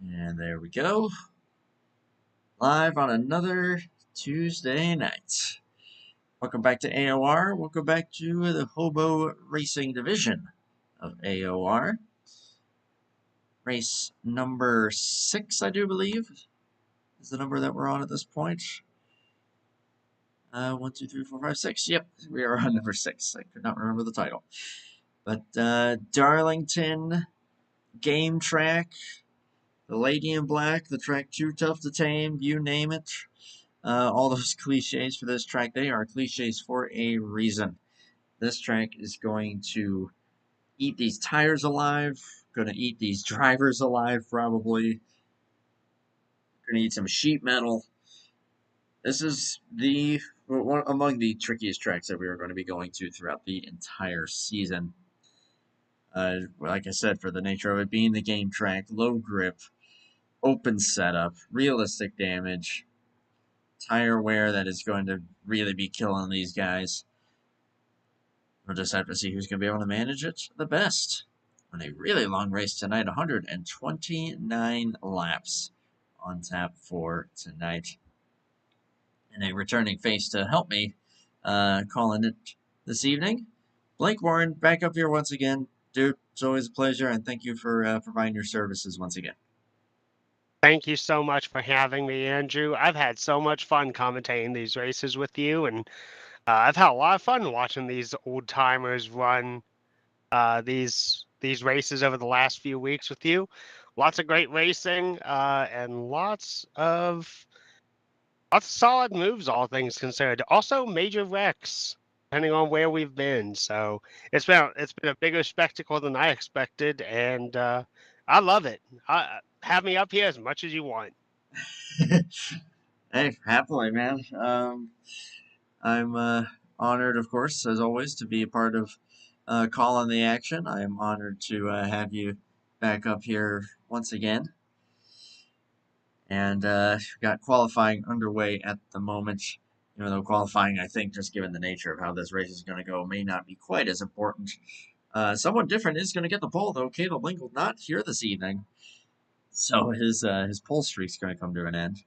And there we go. Live on another Tuesday night. Welcome back to AOR. Welcome back to the HOBO Racing Division of AOR. Race number 6, I do believe, is the number that we're on at this point. 1, 2, 3, 4, 5, 6. Yep, we are on number 6. I could not remember the title. But Darlington game track. The lady in black, the track too tough to tame, you name it. All those cliches for this track, they are cliches for a reason. This track is going to eat these tires alive, going to eat these drivers alive probably, going to eat some sheet metal. This is one among the trickiest tracks that we are going to be going to throughout the entire season. Like I said, for the nature of it being the game track, low grip, open setup, realistic damage, tire wear that is going to really be killing these guys. We'll just have to see who's going to be able to manage it the best. On a really long race tonight, 129 laps on tap for tonight. And a returning face to help me calling it this evening. Blake Warren, back up here once again. Dude, it's always a pleasure, and thank you for providing your services once again. Thank you so much for having me, Andrew. I've had so much fun commentating these races with you, and I've had a lot of fun watching these old timers run these races over the last few weeks with you. Lots of great racing and lots of solid moves, all things considered. Also, major wrecks, depending on where we've been. So it's been a bigger spectacle than I expected, and I love it. Have me up here as much as you want. Hey, happily, man. I'm honored, of course, as always, to be a part of calling the action. I am honored to have you back up here once again. And got qualifying underway at the moment. Even though qualifying, I think, just given the nature of how this race is going to go, may not be quite as important. Someone different is going to get the pole, though. Caleb Lingle not here this evening, so his pole streak's going to come to an end.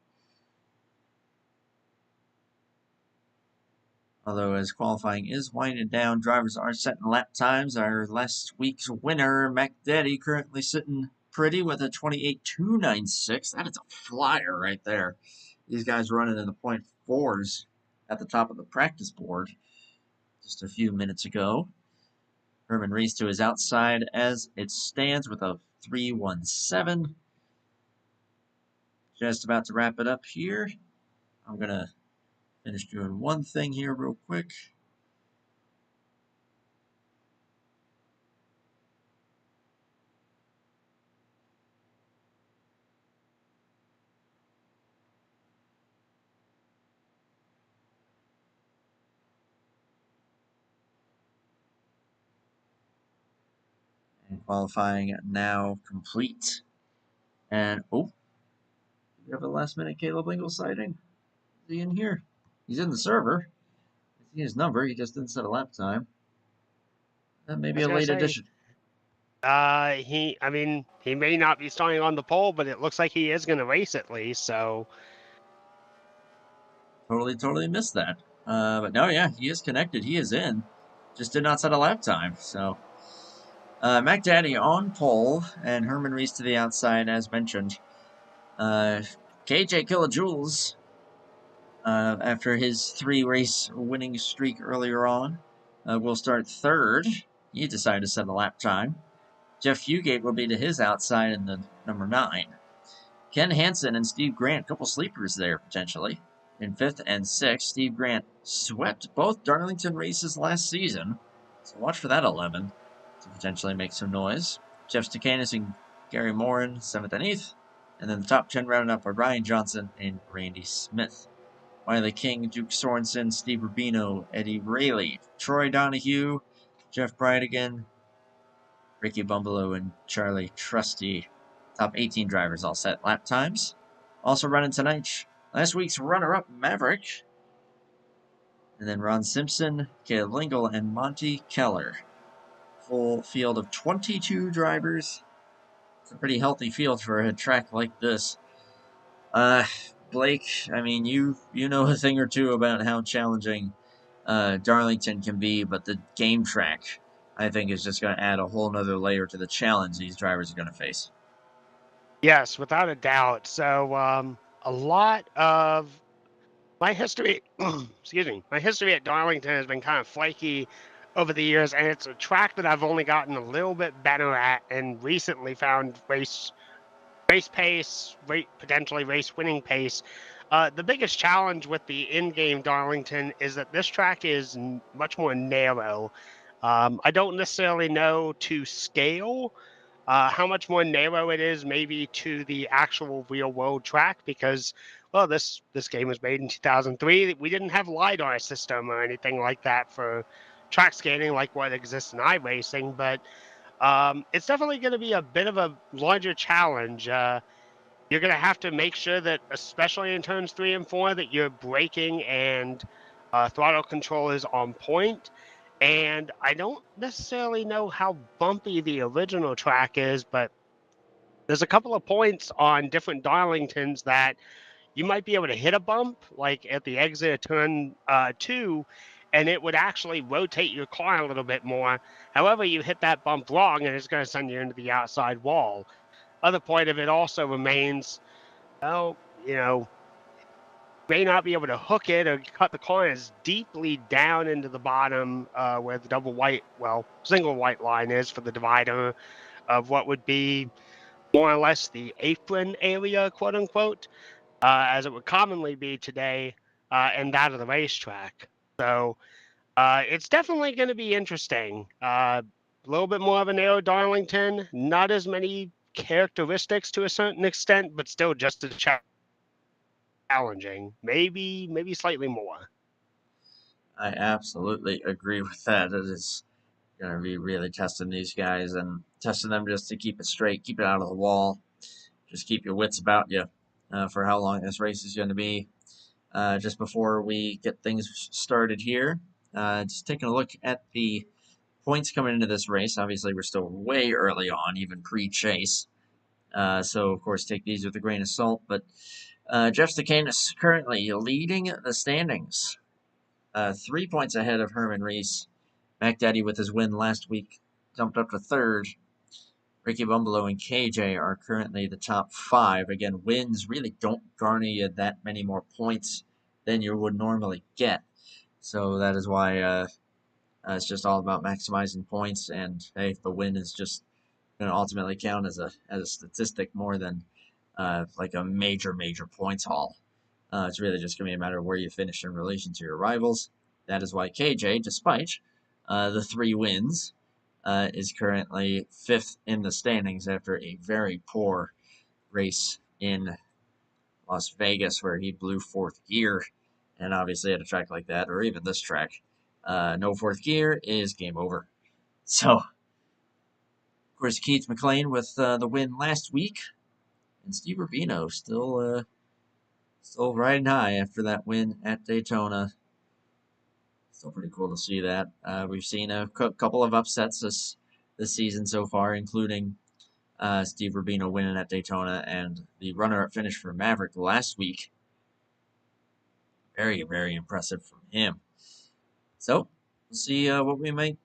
Although as qualifying is winding down, drivers are setting lap times. Our last week's winner, McDaddy, currently sitting pretty with a 28.296. That is a flyer right there. These guys running in the .4s at the top of the practice board just a few minutes ago. Herman Reese to his outside as it stands with a 3.17. Just about to wrap it up here. I'm going to finish doing one thing here real quick. And qualifying now complete. And, oh, we have a last minute Caleb Lingle sighting. Is he in here? He's in the server. I see his number. He just didn't set a lap time. That may be a late addition. He may not be starting on the pole, but it looks like he is going to race at least. So Totally missed that. But no, yeah, he is connected. He is in. Just did not set a lap time. So, McDaddy on pole and Herman Reese to the outside, as mentioned. KJ Kilojoules, after his 3-race winning streak earlier on, will start third. He decided to set a lap time. Jeff Fugate will be to his outside in the number 9. Ken Hansen and Steve Grant, couple sleepers there potentially. In 5th and 6th, Steve Grant swept both Darlington races last season, so watch for that 11 to potentially make some noise. Jeff Stakanis and Gary Morin, 7th and 8th, and then the top 10 rounded up by Ryan Johnson and Randy Smith. Wiley King, Duke Sorensen, Steve Rubino, Eddie Rayleigh, Troy Donahue, Jeff Bridegan, Ricky Bumbalo, and Charlie Trusty. Top 18 drivers all set lap times. Also running tonight, last week's runner-up Maverick. And then Ron Simpson, Caleb Lingle, and Monty Keller. Full field of 22 drivers It's a pretty healthy field for a track like this. Blake, I mean, you know a thing or two about how challenging Darlington can be, but the game track, I think, is just going to add a whole nother layer to the challenge these drivers are going to face. Yes, without a doubt. So a lot of my history, excuse me, my history at Darlington has been kind of flaky over the years, and it's a track that I've only gotten a little bit better at, and recently found race pace, potentially race winning pace. The biggest challenge with the in-game Darlington is that this track is much more narrow. I don't necessarily know to scale how much more narrow it is maybe to the actual real world track, because well, this game was made in 2003. We didn't have LiDAR system or anything like that for track scanning like what exists in iRacing, but it's definitely going to be a bit of a larger challenge. You're going to have to make sure that, especially in turns 3 and 4, that your braking and throttle control is on point. And I don't necessarily know how bumpy the original track is, but there's a couple of points on different Darlingtons that you might be able to hit a bump, like at the exit of turn 2, and it would actually rotate your car a little bit more. However, you hit that bump wrong, and it's going to send you into the outside wall. Other point of it also remains, well, may not be able to hook it or cut the corners deeply down into the bottom where the single white line is for the divider of what would be more or less the apron area, quote unquote, as it would commonly be today, and that of the racetrack. So it's definitely going to be interesting. A little bit more of a narrow Darlington, not as many characteristics to a certain extent, but still just as challenging, maybe slightly more. I absolutely agree with that. It is going to be really testing these guys and testing them just to keep it straight, keep it out of the wall, just keep your wits about you for how long this race is going to be. Just before we get things started here, just taking a look at the points coming into this race. Obviously, we're still way early on, even pre-chase. So, of course, take these with a grain of salt. But Jeff Stacanis currently leading the standings. 3 points ahead of Herman Reese. Mac Daddy, with his win last week, jumped up to third. Ricky Bumbalo and KJ are currently the top 5. Again, wins really don't garner you that many more points than you would normally get. So that is why it's just all about maximizing points. And hey, the win is just going to ultimately count as a statistic more than like a major points haul. It's really just going to be a matter of where you finish in relation to your rivals. That is why KJ, despite the 3 wins, is currently 5th in the standings after a very poor race in Las Vegas where he blew 4th gear. And obviously at a track like that, or even this track, no 4th gear is game over. So, of course, Keith McLean with the win last week. And Steve Rubino still riding high after that win at Daytona. Still pretty cool to see that. We've seen a couple of upsets this season so far, including Steve Rubino winning at Daytona and the runner-up finish for Maverick last week. Very, very impressive from him. So, we'll see what we may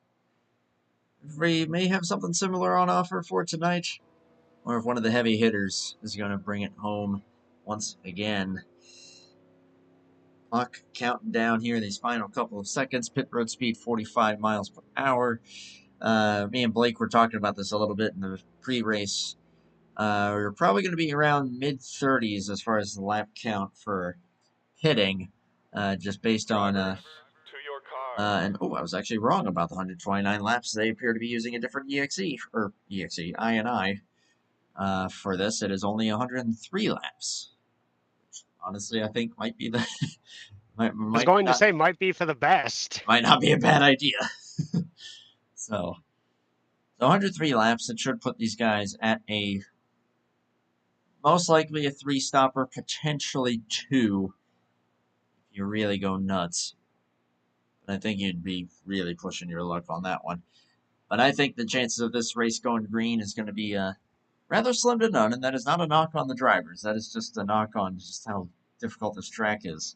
have something similar on offer for tonight, or if one of the heavy hitters is going to bring it home once again. Clock counting down here these final couple of seconds. Pit road speed 45 miles per hour. Me and Blake were talking about this a little bit in the pre-race. We're probably going to be around mid-30s as far as the lap count for hitting, just based on and I was actually wrong about the 129 laps. They appear to be using a different INI for this. It is only 103 laps. Which, honestly, I think might be the I was going to say might be for the best. Might not be a bad idea. So 103 laps. It should put these guys at a most likely a 3-stopper, potentially 2. If you really go nuts. But I think you'd be really pushing your luck on that one. But I think the chances of this race going green is going to be rather slim to none, and that is not a knock on the drivers. That is just a knock on just how difficult this track is.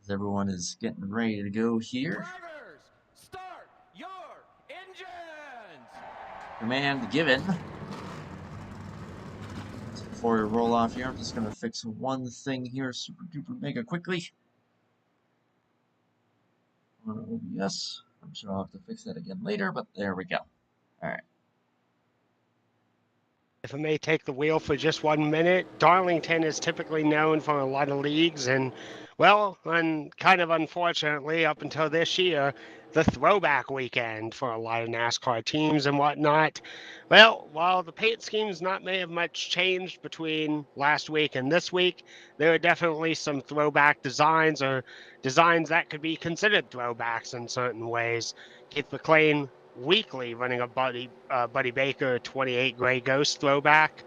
As everyone is getting ready to go here. Drivers, start your engines! Command given. So before we roll off here, I'm just going to fix one thing here super duper mega quickly. On OBS. I'm sure I'll have to fix that again later, but there we go. Alright. If I may take the wheel for just 1 minute, Darlington is typically known for a lot of leagues and, well, and kind of unfortunately, up until this year, the throwback weekend for a lot of NASCAR teams and whatnot. Well, while the paint schemes may have much changed between last week and this week, there are definitely some throwback designs or designs that could be considered throwbacks in certain ways. Keith McLean weekly running a Buddy Baker 28 Gray Ghost throwback.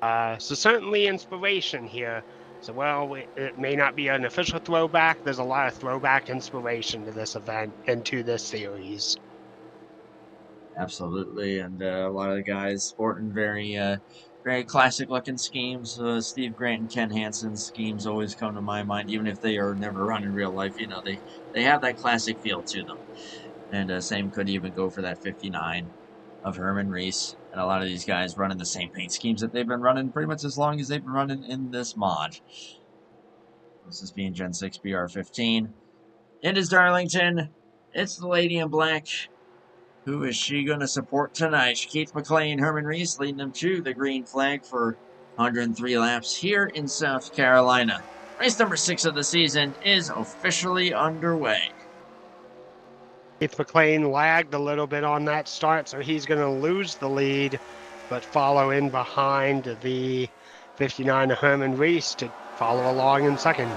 So certainly inspiration here. So, well, it may not be an official throwback. There's a lot of throwback inspiration to this event and to this series. Absolutely, and a lot of the guys sporting very classic-looking schemes. Steve Grant and Ken Hansen's schemes always come to my mind, even if they are never run in real life. You know, they have that classic feel to them. And same could even go for that 59 of Herman Reese. And a lot of these guys running the same paint schemes that they've been running pretty much as long as they've been running in this mod. This is being Gen 6 BR15. It is Darlington. It's the lady in black. Who is she going to support tonight? Keith McLean, Herman Reese leading them to the green flag for 103 laps here in South Carolina. Race number 6 of the season is officially underway. Keith McLean lagged a little bit on that start, so he's going to lose the lead, but follow in behind the 59 of Herman Reese to follow along in second.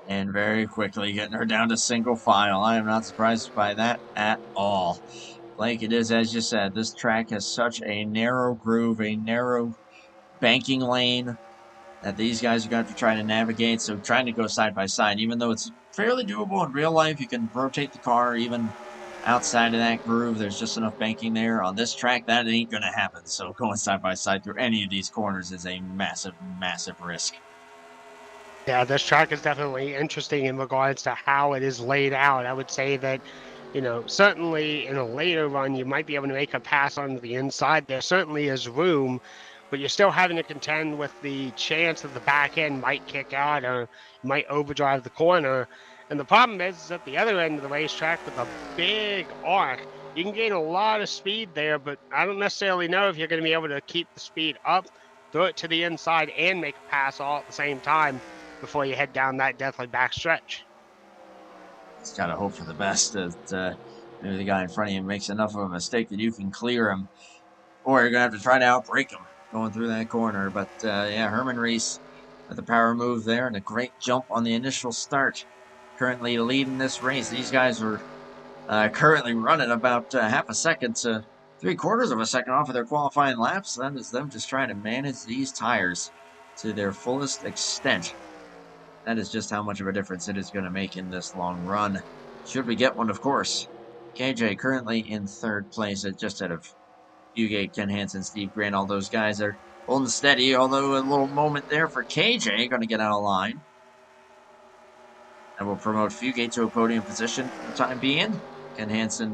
And very quickly getting her down to single file. I am not surprised by that at all. Like it is, as you said, this track has such a narrow groove, a narrow banking lane that these guys are going to have to try to navigate. So trying to go side by side, even though it's fairly doable in real life, you can rotate the car even outside of that groove. There's just enough banking there. On this track, that ain't going to happen. So going side by side through any of these corners is a massive, massive risk. Yeah, this track is definitely interesting in regards to how it is laid out. I would say that, you know, certainly in a later run, you might be able to make a pass on the inside. There certainly is room, but you're still having to contend with the chance that the back end might kick out or might overdrive the corner. And the problem is at the other end of the racetrack with a big arc, you can gain a lot of speed there, but I don't necessarily know if you're going to be able to keep the speed up, throw it to the inside, and make a pass all at the same time before you head down that deathly back stretch. Just gotta hope for the best that maybe the guy in front of you makes enough of a mistake that you can clear him, or you're gonna have to try to outbrake him going through that corner. But yeah, Herman Reese with a power move there and a great jump on the initial start. Currently leading this race. These guys are currently running about half a second to 3/4 of a second off of their qualifying laps. That is them just trying to manage these tires to their fullest extent. That is just how much of a difference it is going to make in this long run. Should we get one, of course. KJ currently in third place at just out of Fugate, Ken Hansen, Steve Grant. All those guys are holding steady, although a little moment there for KJ. Going to get out of line. And we'll promote Fugate to a podium position for the time being. Ken Hansen,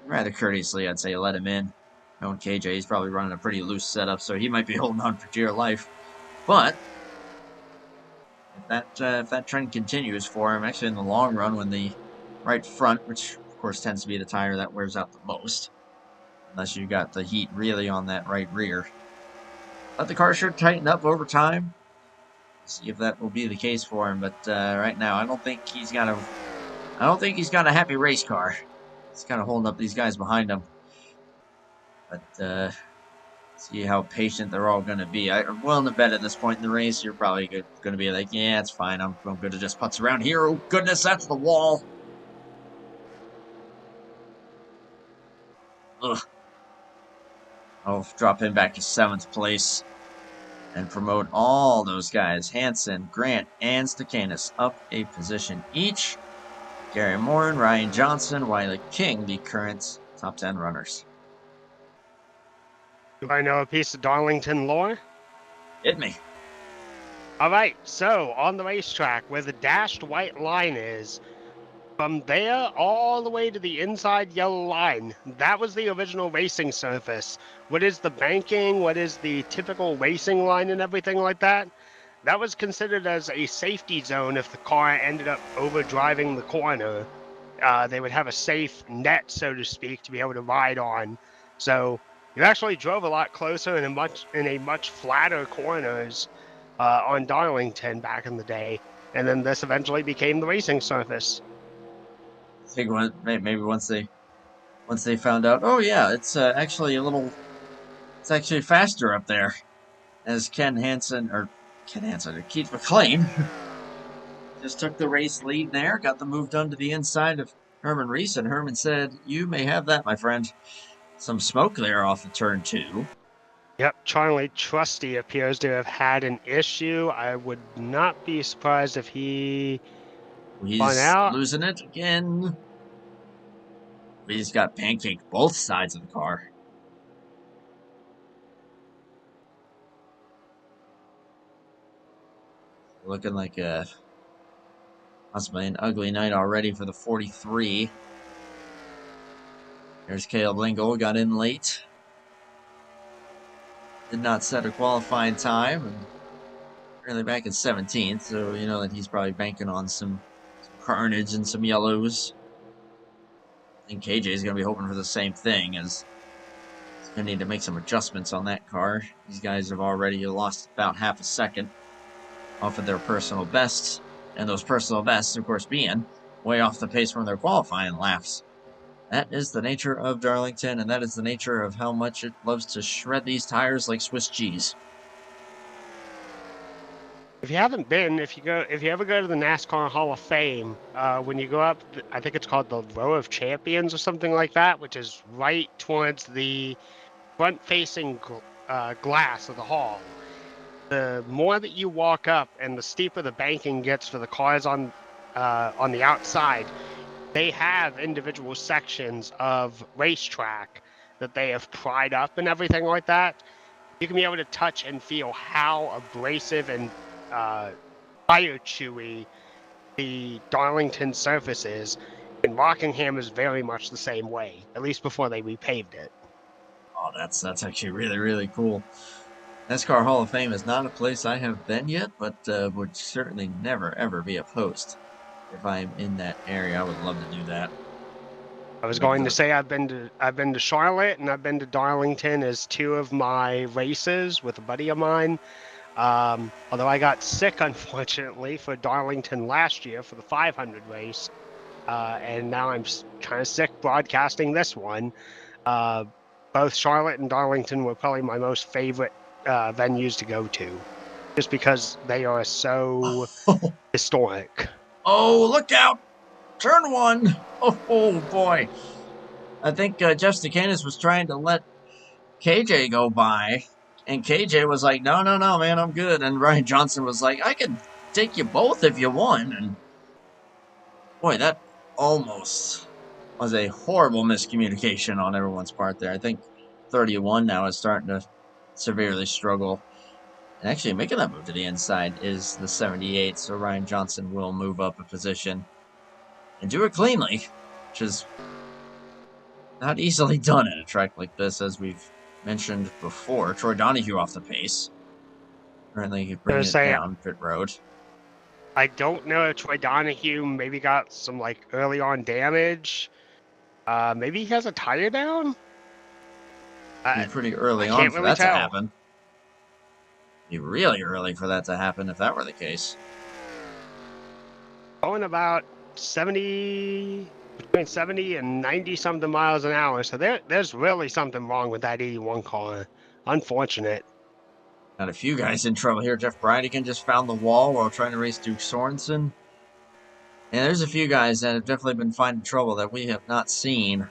rather courteously, I'd say, let him in. Knowing KJ, he's probably running a pretty loose setup, so he might be holding on for dear life. But if that trend continues for him, actually in the long run, when the right front, which of course tends to be the tire that wears out the most, unless you got the heat really on that right rear, but the car should tighten up over time. See if that will be the case for him. But right now, I don't think he's got a happy race car. He's kind of holding up these guys behind him. But see how patient they're all going to be. I'm willing to bet at this point in the race, you're probably going to be like, yeah, it's fine. I'm going to just putz around here. Oh, goodness, that's the wall. Ugh. I'll drop him back to 7th place. and promote all those guys, Hansen, Grant, and Stakanis, up a position each. Gary Moore, Ryan Johnson, Wiley King, the current top 10 runners. Do I know a piece of Darlington lore? Hit me. All right, so on the racetrack where the dashed white line is, from there all the way to the inside yellow line, that was the original racing surface. What is the banking? What is the typical racing line and everything like that? That was considered as a safety zone if the car ended up overdriving the corner. They would have a safe net, so to speak, to be able to ride on. So you actually drove a lot closer in a much flatter corners on Darlington back in the day, and then this eventually became the racing surface. I think maybe once they found out, oh yeah, it's actually faster up there. As Keith McLean just took the race lead there, got the move done to the inside of Herman Reese, and Herman said, "You may have that, my friend." Some smoke there off of turn 2. Yep, Charlie Trusty appears to have had an issue. I would not be surprised if He's out. losing it again. He's got pancaked both sides of the car. Looking like must have been an ugly night already for the 43. There's Caleb Lingle, got in late. Did not set a qualifying time, and really back in 17th, so you know that he's probably banking on some carnage and some yellows. I think KJ's going to be hoping for the same thing, as he's going to need to make some adjustments on that car. These guys have already lost about half a second off of their personal bests, and those personal bests, of course, being way off the pace from their qualifying laps. That is the nature of Darlington, and that is the nature of how much it loves to shred these tires like Swiss cheese. If you haven't been, if you ever go to the NASCAR Hall of Fame, when you go up, I think it's called the Row of Champions or something like that, which is right towards the front-facing glass of the hall. The more that you walk up, and the steeper the banking gets for the cars on the outside, they have individual sections of racetrack that they have pried up and everything like that. You can be able to touch and feel how abrasive and tire chewy the Darlington surface is, and Rockingham is very much the same way, at least before they repaved it. Oh, that's actually really, really cool. NASCAR Hall of Fame is not a place I have been yet, but would certainly never, ever be opposed. If I'm in that area, I would love to do that. I was going to say I've been to Charlotte and I've been to Darlington as 2 of my races with a buddy of mine. Although I got sick, unfortunately, for Darlington last year for the 500 race, and now I'm kind of sick broadcasting this one. Both Charlotte and Darlington were probably my most favorite venues to go to, just because they are so historic. Oh, look out! Turn 1! Oh boy. I think Jeff Stakanis was trying to let KJ go by, and KJ was like, no, man, I'm good. And Ryan Johnson was like, I could take you both if you want. And boy, that almost was a horrible miscommunication on everyone's part there. I think 31 now is starting to severely struggle. And actually making that move to the inside is the 78, so Ryan Johnson will move up a position and do it cleanly, which is not easily done at a track like this, as we've mentioned before. Troy Donahue off the pace. Currently bringing it down pit road. I don't know if Troy Donahue maybe got some early on damage. Maybe he has a tire down? Be pretty early on for that to happen. Be really early for that to happen if that were the case. Going about between 70 and 90 something miles an hour. So there's really something wrong with that 81 car. Unfortunate. Got a few guys in trouble here. Jeff Breidigan just found the wall while trying to race Duke Sorensen. And there's a few guys that have definitely been finding trouble that we have not seen.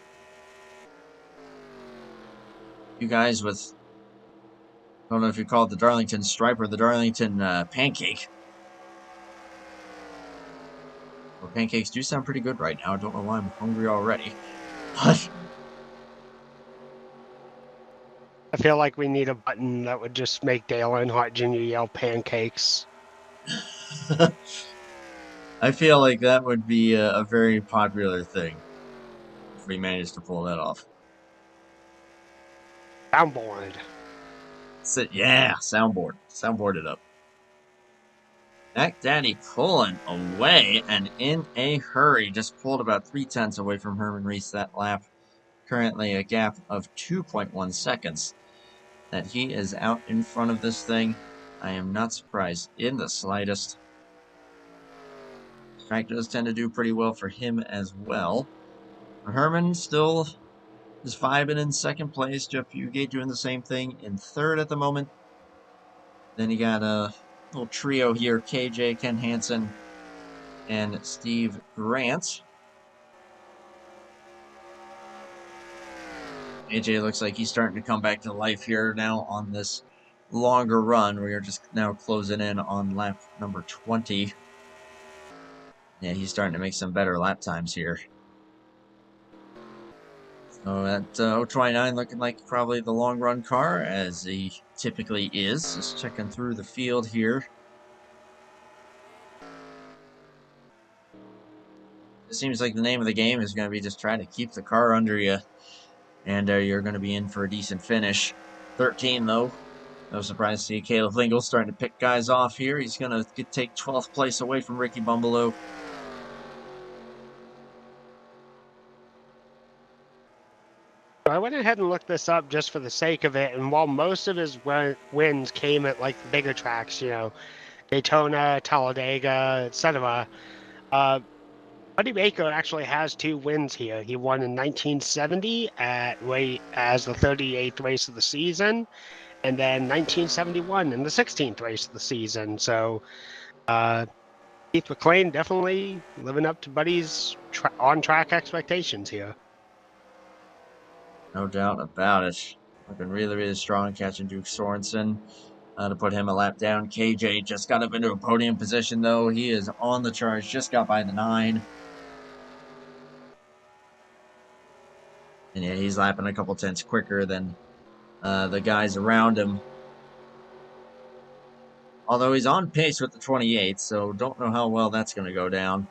You guys with I don't know if you call it the Darlington Stripe or the Darlington Pancake. Well, pancakes do sound pretty good right now. I don't know why I'm hungry already. But I feel like we need a button that would just make Dale and Hot Junior yell pancakes. I feel like that would be a very popular thing if we managed to pull that off. Soundboard. Yeah, soundboard it up. Mac Daddy pulling away and in a hurry. Just pulled about 3/10 away from Herman Reese that lap. Currently a gap of 2.1 seconds. That he is out in front of this thing, I am not surprised in the slightest. Track does tend to do pretty well for him as well. Herman still is vibing in second place. Jeff Fugate doing the same thing in third at the moment. Then you got a little trio here, KJ, Ken Hansen, and Steve Grant. AJ looks like he's starting to come back to life here now on this longer run. We are just now closing in on lap number 20. Yeah, he's starting to make some better lap times here. So that 029 looking like probably the long run car, as he typically is. Just checking through the field here. It seems like the name of the game is going to be just trying to keep the car under you. And you're going to be in for a decent finish. 13, though. No surprise to see Caleb Lingle starting to pick guys off here. He's going to take 12th place away from Ricky Bumbelow. I went ahead and looked this up just for the sake of it, and while most of his wins came at like the bigger tracks, you know, Daytona, Talladega, etc., Buddy Baker actually has 2 wins here. He won in 1970 as the 38th race of the season, and then 1971 in the 16th race of the season. So Keith McLean definitely living up to Buddy's on-track expectations here. No doubt about it. Looking really, really strong, catching Duke Sorensen to put him a lap down. KJ just got up into a podium position, though. He is on the charge, just got by the 9. And yeah, he's lapping a couple tenths quicker than the guys around him. Although he's on pace with the 28, so don't know how well that's going to go down.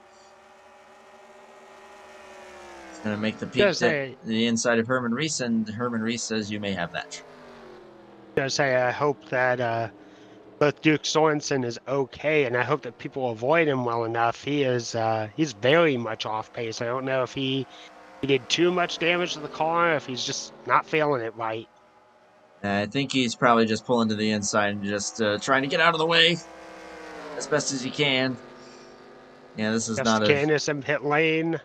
It's going to make the peak the inside of Herman Reese, and Herman Reese says you may have that. I hope that both Duke Sorensen is okay, and I hope that people avoid him well enough. He's very much off pace. I don't know if he did too much damage to the car, if he's just not feeling it right. I think he's probably just pulling to the inside and just trying to get out of the way as best as he can. Yeah, this is not a... Candace in pit lane.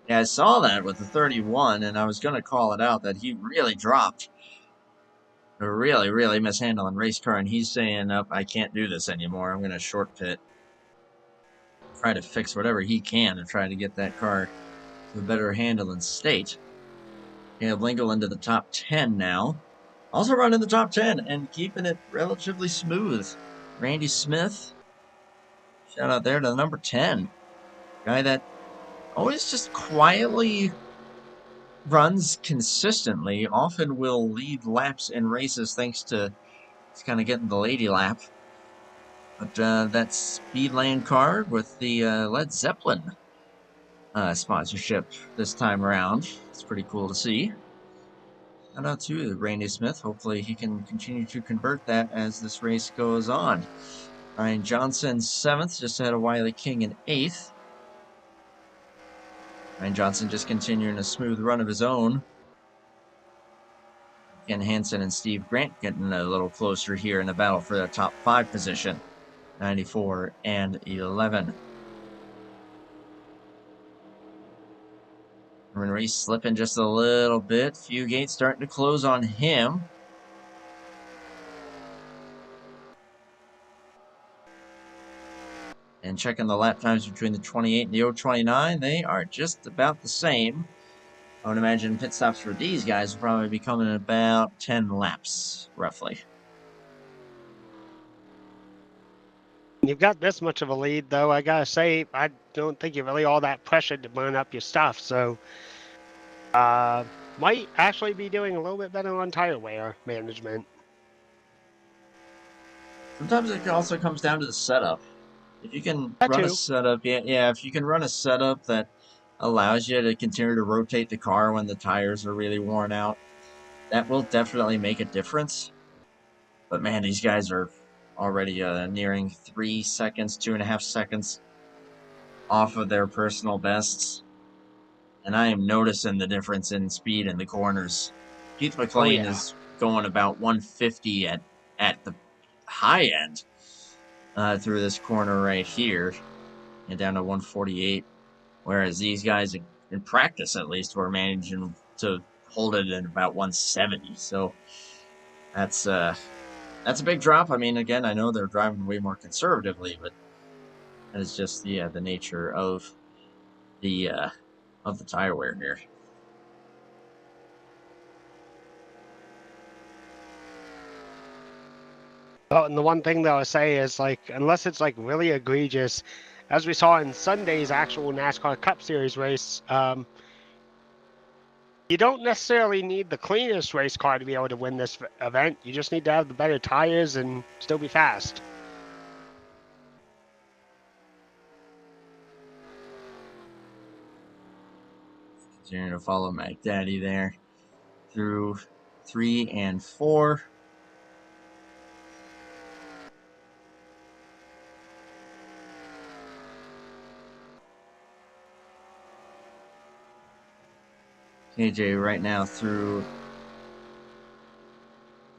Yeah, I saw that with the 31, and I was going to call it out that he really dropped. Really, really mishandling race car, and he's saying, "Up, I can't do this anymore. I'm going to short pit." Try to fix whatever he can to try to get that car to a better handling state. Caleb Lingle into the top 10 now. Also running the top 10 and keeping it relatively smooth. Randy Smith. Shout out there to the number 10. Guy that always just quietly runs consistently. Often will lead laps in races thanks to just kind of getting the lady lap. But that Speedland card with the Led Zeppelin sponsorship this time around. It's pretty cool to see. Shout out to Randy Smith. Hopefully he can continue to convert that as this race goes on. Ryan Johnson 7th, just ahead of Wiley King in 8th. Ryan Johnson just continuing a smooth run of his own. Ken Hansen and Steve Grant getting a little closer here in the battle for the top 5 position. 94 and 11. Herman Reese slipping just a little bit. Fugate starting to close on him. And checking the lap times between the 28 and the 029, they are just about the same. I would imagine pit stops for these guys will probably be coming in about 10 laps, roughly. You've got this much of a lead, though. I gotta say, I don't think you're really all that pressured to burn up your stuff. So, might actually be doing a little bit better on tire wear management. Sometimes it also comes down to the setup. If you can That run a too. setup, yeah, if you can run a setup that allows you to continue to rotate the car when the tires are really worn out, that will definitely make a difference. But man, these guys are already nearing 3 seconds, 2.5 seconds off of their personal bests. And I am noticing the difference in speed in the corners. Keith McLean is going about 150 at the high end through this corner right here, and down to 148. Whereas these guys, in practice at least, were managing to hold it at about 170. So that's a big drop. I mean, again, I know they're driving way more conservatively, but that is just the nature of the tire wear here. Oh, and the one thing that I would say is, like, unless it's like really egregious, as we saw in Sunday's actual NASCAR Cup Series race, you don't necessarily need the cleanest race car to be able to win this event. You just need to have the better tires and still be fast. Continuing to follow Mac Daddy there through 3 and 4. KJ right now through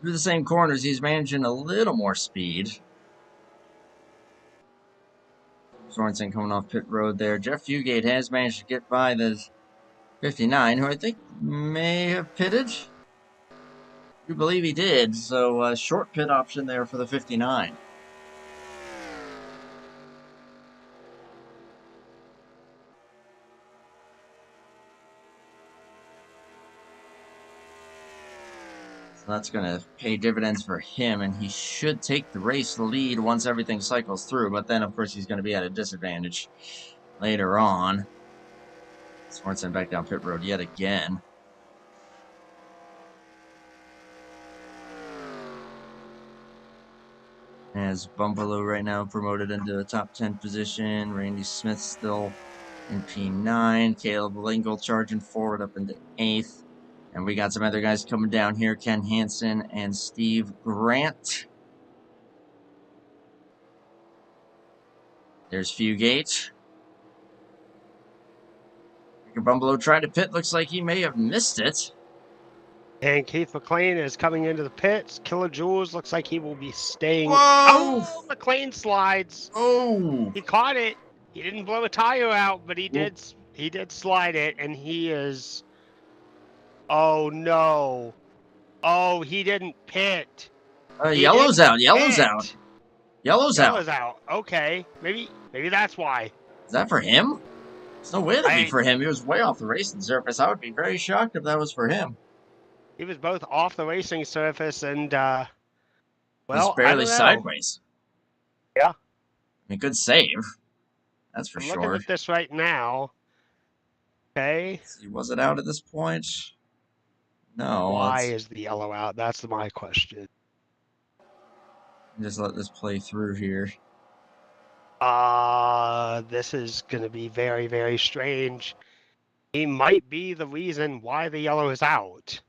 the same corners, he's managing a little more speed. Sorensen coming off pit road there. Jeff Fugate has managed to get by the 59, who I think may have pitted. You believe he did, so short pit option there for the 59. So that's going to pay dividends for him, and he should take the race lead once everything cycles through. But then, of course, he's going to be at a disadvantage later on. Sorensen back down pit road yet again. As Buffalo right now promoted into the top 10 position. Randy Smith still in P9. Caleb Lingle charging forward up into 8th. And we got some other guys coming down here. Ken Hansen and Steve Grant. There's Fugate. Bumbalo tried to pit. Looks like he may have missed it. And Keith McLean is coming into the pits. Killer Jules looks like he will be staying. Whoa! Oh, McLean slides. Oh! He caught it. He didn't blow a tire out, but he did slide it, and he is. Oh no! Oh, he didn't pit. Yellow's out. Yellow's out. Yellow's out. Okay, maybe that's why. Is that for him? There's no way that'd be for him. He was way off the racing surface. I would be very shocked if that was for him. He was both off the racing surface and, well, was barely sideways. Yeah. I mean, good save. That's for sure. I'm looking at this right now. Okay. Was it out at this point? No. Why is the yellow out? That's my question. Just let this play through here. This is going to be very, very strange. He might be the reason why the yellow is out.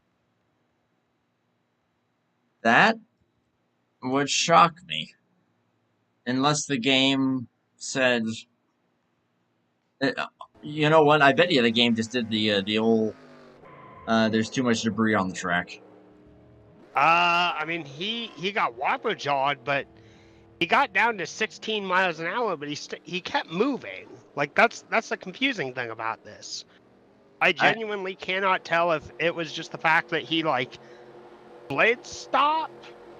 That would shock me. Unless the game said... you know what? I bet you the game just did the old... there's too much debris on the track. I mean, he got whopper jawed, but he got down to 16 miles an hour, but he kept moving. Like, that's the confusing thing about this. I genuinely cannot tell if it was just the fact that he, like, blade stop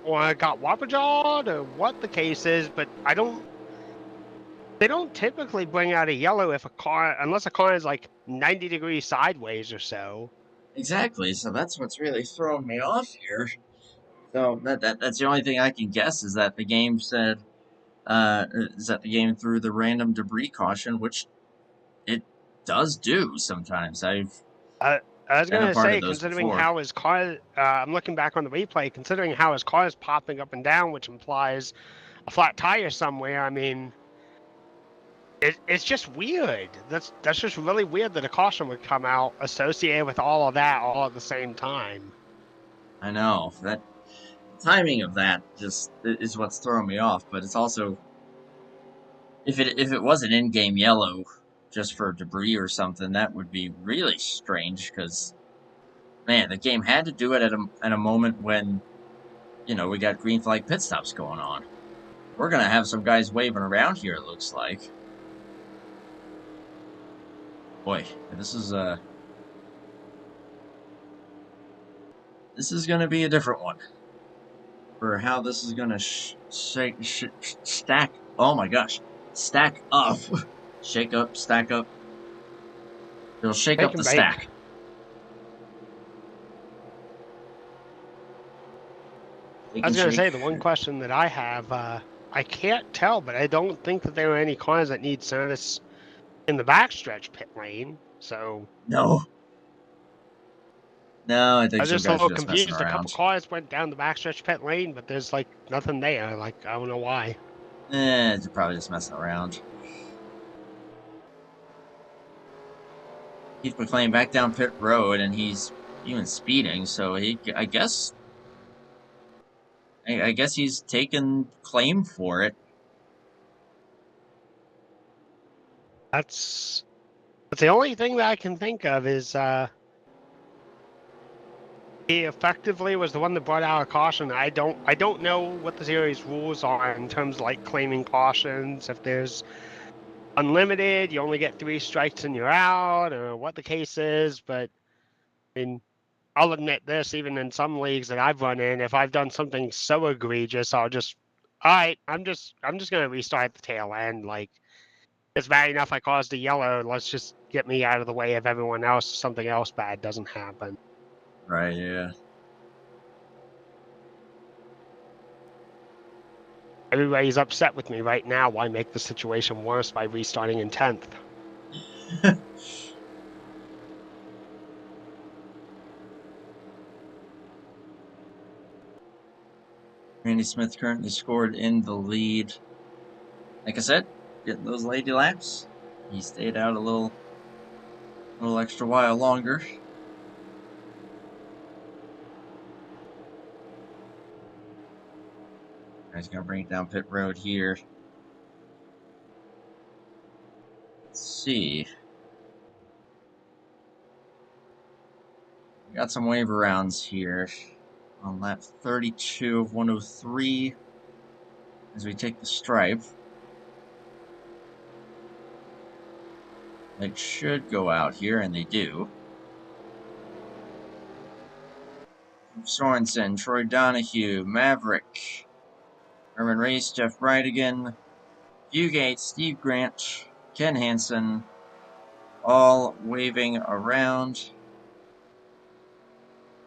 or got whopper jawed or what the case is, but they don't typically bring out a yellow unless a car is like 90 degrees sideways or so. Exactly, so that's what's really throwing me off here. So that's the only thing I can guess is that the game said, is that the game threw the random debris caution, which it does do sometimes. I was been a gonna part of say, those considering before. how his car, I'm looking back on the replay, considering how his car is popping up and down, which implies a flat tire somewhere. I mean, it's just weird. That's just really weird that a caution would come out associated with all of that all at the same time. I know that timing of that just is what's throwing me off. But it's also if it was an in-game yellow just for debris or something, that would be really strange. Because man, the game had to do it at a moment when we got green flag pit stops going on. We're gonna have some guys waving around here. It looks like. Boy, this is gonna be a different one for how this is gonna stack. Oh my gosh, stack up, shake up, stack up. It'll shake Take up and the bake. stack. I was gonna say the one question that I have, I can't tell, but I don't think that there are any cars that need service in the backstretch pit lane. So No, I I think was some just a guys little are just messing confused. A couple around. cars went down the backstretch pit lane, but there's like nothing there. Like I don't know why. They're probably just messing around. Keith McLean back down pit road, and he's even speeding. So I guess he's taken claim for it. That's the only thing that I can think of is he effectively was the one that brought out a caution. I don't know what the series rules are in terms of like claiming cautions. If there's unlimited, you only get 3 strikes and you're out, or what the case is. But I mean, I'll admit this, even in some leagues that I've run in, if I've done something so egregious, I'll just, all right, I'm just gonna restart the tail end. Like it's bad enough I caused a yellow. Let's just get me out of the way of everyone else. Something else bad doesn't happen. Right? Yeah. Everybody's upset with me right now. Why make the situation worse by restarting in 10th? Randy Smith currently scored in the lead. Like I said, getting those lady laps. He stayed out a little extra while longer. He's gonna bring it down pit road here. Let's see. We got some waiver rounds here on lap 32 of 103 as we take the stripe. It should go out here, and they do. Sorensen, Troy Donahue, Maverick, Herman Reese, Jeff Brightigan, Fugate, Steve Grant, Ken Hansen, all waving around.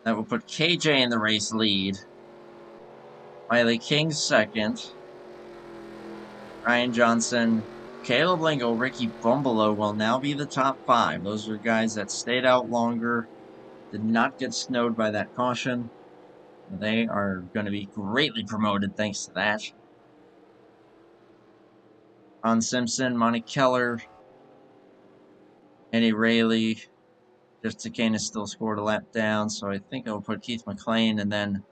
That will put KJ in the race lead. Miley King second. Ryan Johnson, Caleb Lingo, Ricky Bumbalo will now be the top 5. Those are guys that stayed out longer, did not get snowed by that caution. They are going to be greatly promoted thanks to that. Ron Simpson, Monty Keller, Eddie Rayleigh. Jeff Takena still scored a lap down, so I think I'll put Keith McLean and then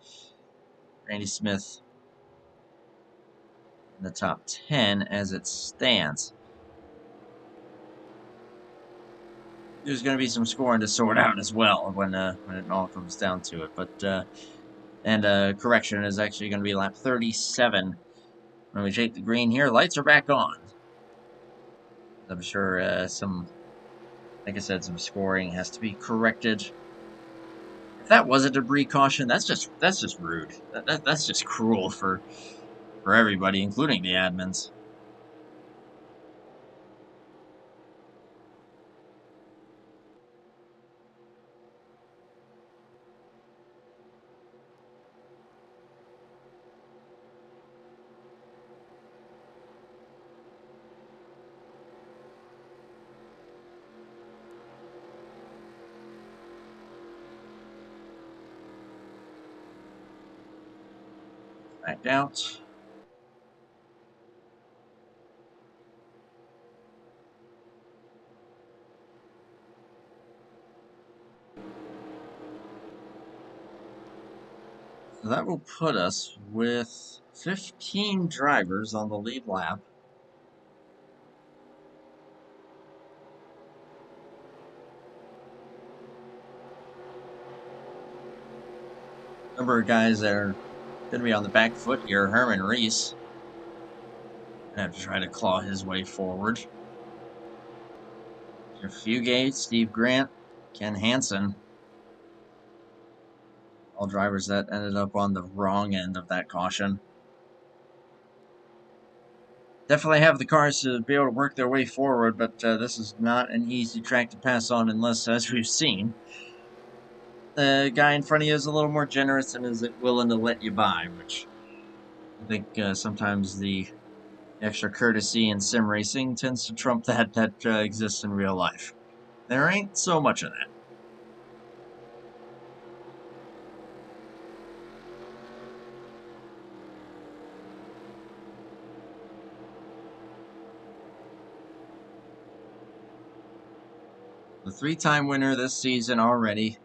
Randy Smith in the top 10 as it stands. There's going to be some scoring to sort out as well when it all comes down to it. But and correction is actually going to be lap 37 when we take the green here. Lights are back on. I'm sure like I said, some scoring has to be corrected. If that was a debris caution, that's just rude. That's just cruel for everybody, including the admins. Back out. So that will put us with 15 drivers on the lead lap. Number of guys that are going to be on the back foot here. Herman Reese. Gonna have to try to claw his way forward. Jeff Fugate, Steve Grant, Ken Hansen. All drivers that ended up on the wrong end of that caution. Definitely have the cars to be able to work their way forward, but this is not an easy track to pass on unless, as we've seen, the guy in front of you is a little more generous and is willing to let you by, which I think sometimes the extra courtesy in sim racing tends to trump that exists in real life. There ain't so much of that. The three-time winner this season already.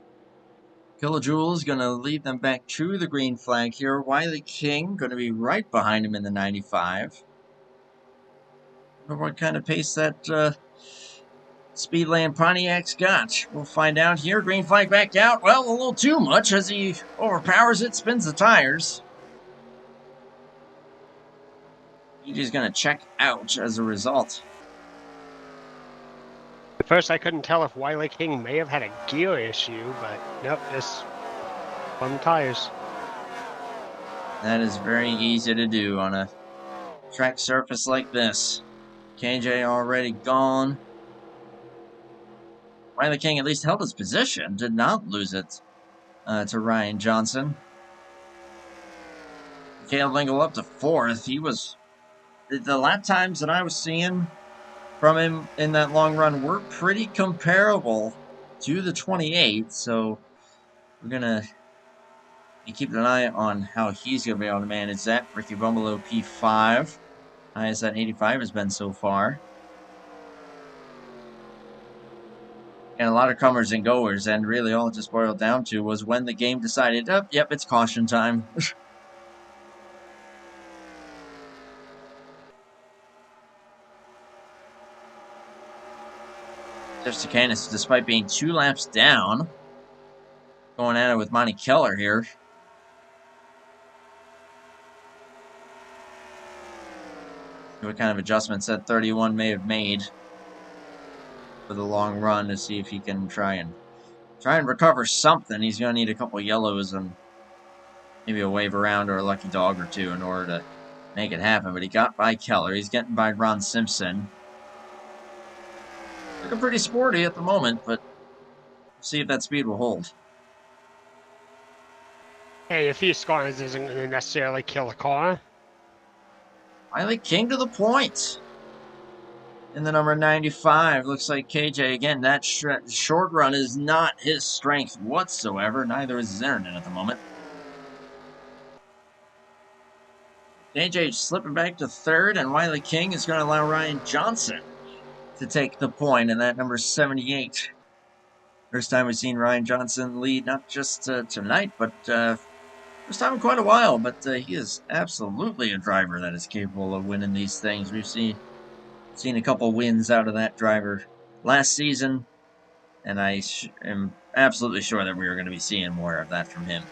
Kilojoule is going to lead them back to the green flag here. Wiley King going to be right behind him in the 95. I wonder what kind of pace that Speedland Pontiac's got. We'll find out here. Green flag back out. Well, a little too much as he overpowers it, spins the tires. EJ's going to check out as a result. At first, I couldn't tell if Wiley King may have had a gear issue, but nope, just on the tires. That is very easy to do on a track surface like this. KJ already gone. Wiley King at least held his position, did not lose it to Ryan Johnson. Caleb Lingle up to 4th. He was... The lap times that I was seeing from him in that long run were pretty comparable to the 28, so we're going to be keeping an eye on how he's going to be able to manage that. Ricky Bumbelow P5, highest that 85 has been so far. And a lot of comers and goers, and really all it just boiled down to was when the game decided, oh, yep, it's caution time. Jeff Stakanis, despite being 2 laps down, going at it with Monty Keller here. See what kind of adjustments that 31 may have made for the long run to see if he can try and recover something. He's going to need a couple yellows and maybe a wave around or a lucky dog or two in order to make it happen. But he got by Keller. He's getting by Ron Simpson. Looking pretty sporty at the moment, but we'll see if that speed will hold. Hey, a few scars isn't going to necessarily kill a car. Wiley King to the point. In the number 95, looks like KJ, again, that short run is not his strength whatsoever. Neither is his internet at the moment. KJ slipping back to 3rd, and Wiley King is going to allow Ryan Johnson to take the point in that number 78. First time we've seen Ryan Johnson lead, not just tonight, but first time in quite a while. But he is absolutely a driver that is capable of winning these things. We've seen a couple wins out of that driver last season, and I am absolutely sure that we are going to be seeing more of that from him.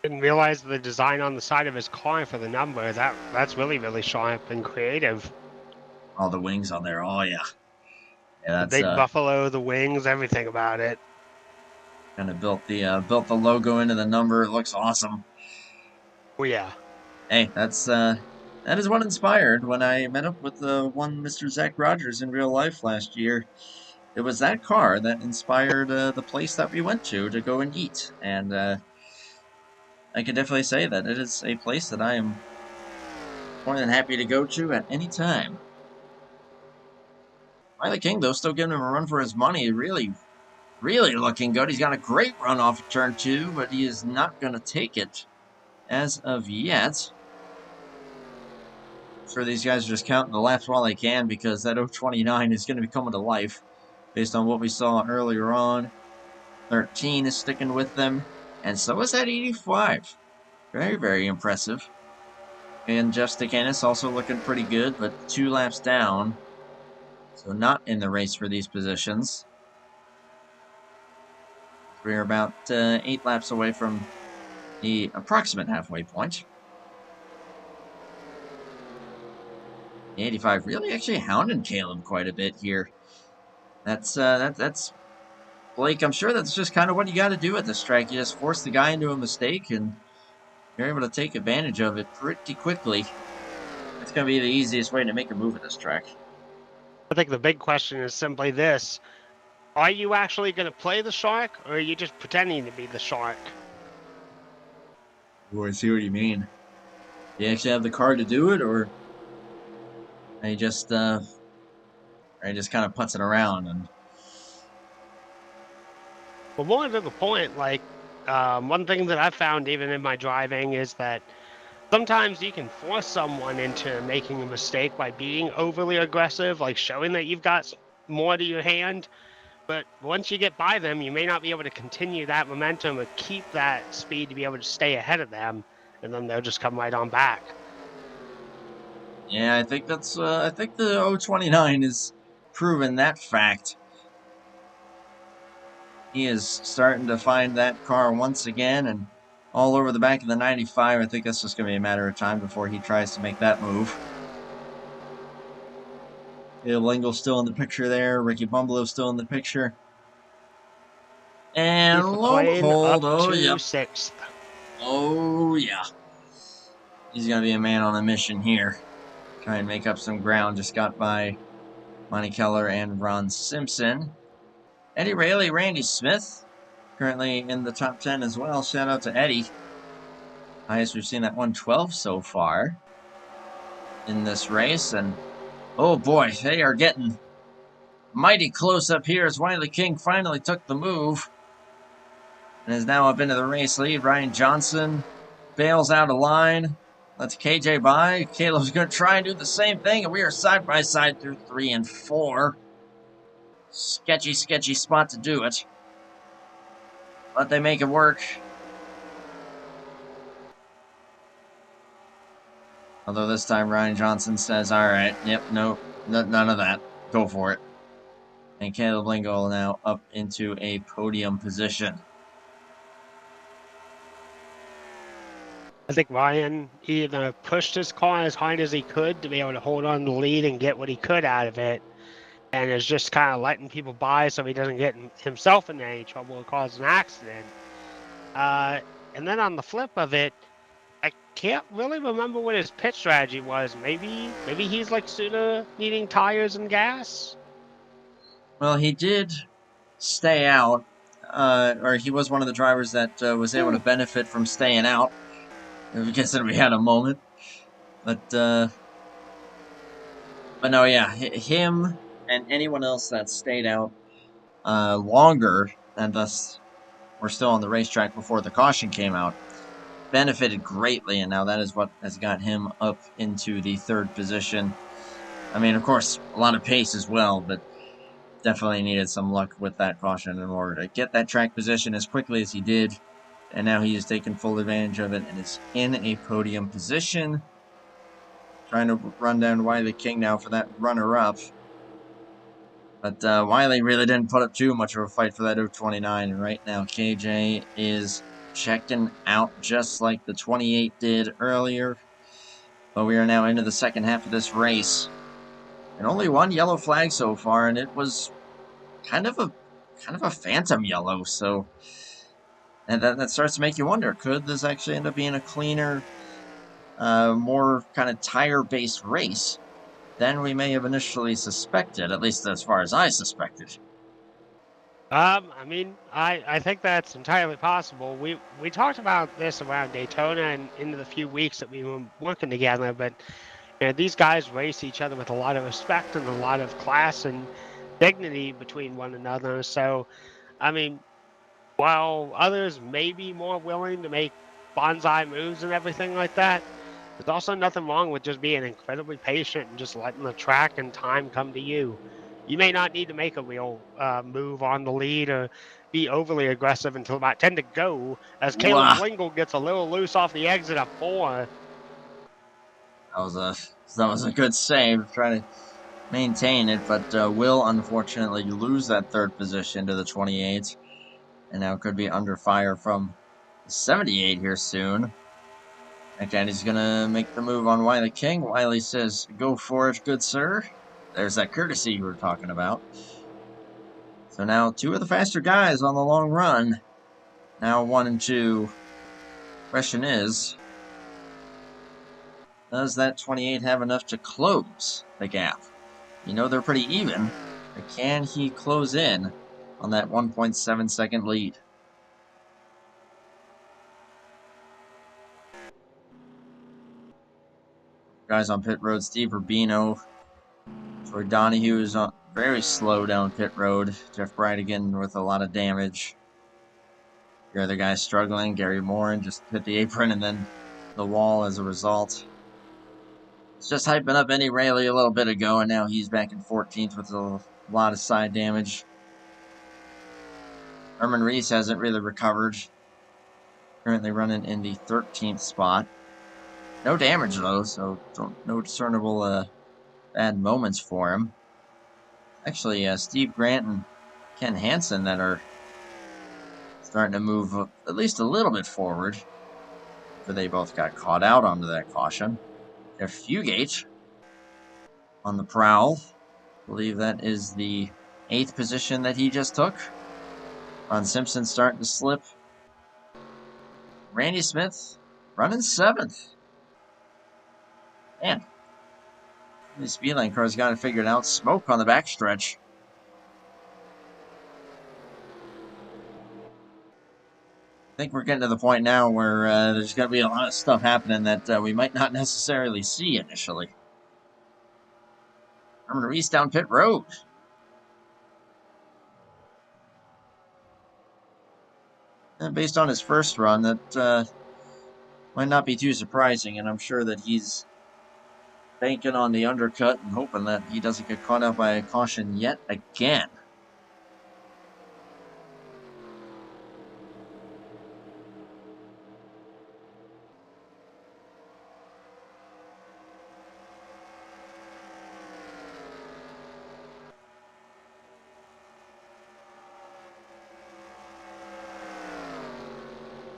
Didn't realize the design on the side of his car for the number. That's really, really sharp and creative. All the wings on there. Oh, yeah. Yeah, that's the big buffalo, the wings, everything about it. Kind of built the logo into the number. It looks awesome. Oh, yeah. Hey, that is what inspired when I met up with one Mr. Zach Rogers in real life last year. It was that car that inspired the place that we went to go and eat. And I can definitely say that it is a place that I am more than happy to go to at any Wiley King, though, still giving him a run for his money. Really really looking good. He's got a great run off of turn 2, but he is not going to take it as of yet. I'm sure these guys are just counting the laps while they can, because that 029 is going to be coming to life based on what we saw earlier on. 13 is sticking with them, and so is that 85. Very, very impressive. And Jeff Stakanis also looking pretty good, but 2 laps down, so not in the race for these positions. We're about 8 laps away from the approximate halfway point. The 85 really actually hounding Caleb quite a bit here. That's Blake. I'm sure that's just kind of what you got to do at this track. You just force the guy into a mistake, and you're able to take advantage of it pretty quickly. It's going to be the easiest way to make a move at this track. I think the big question is simply this. Are you actually going to play the shark, or are you just pretending to be the shark? Oh, I see what you mean. You actually have the car to do it, or are you just kind of putzing around? And Well, more to the point, like, one thing that I've found even in my driving is that sometimes you can force someone into making a mistake by being overly aggressive, like showing that you've got more to your hand. But once you get by them, you may not be able to continue that momentum or keep that speed to be able to stay ahead of them, and then they'll just come right on back. yeah, I think that's I think the 029 is proven that fact. He is starting to find that car once again, and all over the back of the 95. I think that's just going to be a matter of time before he tries to make that move. Lingle's still in the picture there. Ricky Bumbleow's still in the picture. And lo and behold, oh, yep. 6th. Oh, yeah. He's going to be a man on a mission here. Try and make up some ground. Just got by Monty Keller and Ron Simpson. Eddie Rayleigh, Randy Smith, currently in the top 10 as well. Shout out to Eddie. Highest we've seen at 112 so far in this race. And, oh boy, they are getting mighty close up here as Wiley King finally took the move and is now up into the race lead. Ryan Johnson bails out of line, lets KJ by. Caleb's going to try and do the same thing, and we are side by side through 3 and 4. Sketchy, sketchy spot to do it, but they make it work. Although this time Ryan Johnson says, all right, yep, no, none of that. Go for it. And Caleb Lingle now up into a podium position. I think Ryan either pushed his car as hard as he could to be able to hold on to the lead and get what he could out of it, and is just kind of letting people by so he doesn't get himself in any trouble or cause an accident. And then on the flip of it, I can't really remember what his pit strategy was. Maybe he's like Suda needing tires and gas? Well, he did stay out, or he was one of the drivers that was able to benefit from staying out. I guess that we had a moment. But no, yeah, him and anyone else that stayed out longer, and thus were still on the racetrack before the caution came out, benefited greatly, and now that is what has got him up into the 3rd position. I mean, of course, a lot of pace as well, but definitely needed some luck with that caution in order to get that track position as quickly as he did, and now he has taken full advantage of it and is in a podium position. Trying to run down Wiley King now for that runner-up. But Wiley really didn't put up too much of a fight for that 029. And right now, KJ is checking out just like the 28 did earlier. But we are now into the second half of this race. And only one yellow flag so far, and it was kind of a phantom yellow. So and that starts to make you wonder, could this actually end up being a cleaner, more kind of tire-based race than we may have initially suspected, at least as far as I suspected? I mean, I think that's entirely possible. We talked about this around Daytona and into the few weeks that we were working together, but you know, these guys race each other with a lot of respect and a lot of class and dignity between one another. So I mean, while others may be more willing to make bonsai moves and everything like that, there's also nothing wrong with just being incredibly patient and just letting the track and time come to you. You may not need to make a real move on the lead or be overly aggressive until about 10 to go, as Caleb Wow. Lingle gets a little loose off the exit of 4. That was a good save, trying to maintain it, but will unfortunately lose that third position to the 28, and now could be under fire from the 78 here soon. And he's gonna make the move on Wiley King. Wiley says, "Go for it, good sir." There's that courtesy you were talking about. So now 2 of the faster guys on the long run. Now 1 and 2. Question is, does that 28 have enough to close the gap? You know they're pretty even, but can he close in on that 1.7 second lead? Guys on pit road, Steve Rubino. Troy Donahue is on very slow down pit road. Jeff Bright again with a lot of damage. Your other guys struggling. Gary Morin just hit the apron and then the wall as a result. It's just hyping up Eddie Rayleigh a little bit ago, and now he's back in 14th with a lot of side damage. Herman Reese hasn't really recovered. Currently running in the 13th spot. No damage though, so no discernible bad moments for him. Actually, Steve Grant and Ken Hansen that are starting to move at least a little bit forward. But they both got caught out onto that caution. Jeff Fugate on the prowl. I believe that is the 8th position that he just took. Ron Simpson starting to slip. Randy Smith running 7th. Man, the Speedline car's got it figured out. Smoke on the backstretch. I think we're getting to the point now where there's going to be a lot of stuff happening that we might not necessarily see initially. I'm going to race down pit road. And based on his first run, that might not be too surprising, and I'm sure that he's banking on the undercut and hoping that he doesn't get caught out by a caution yet again.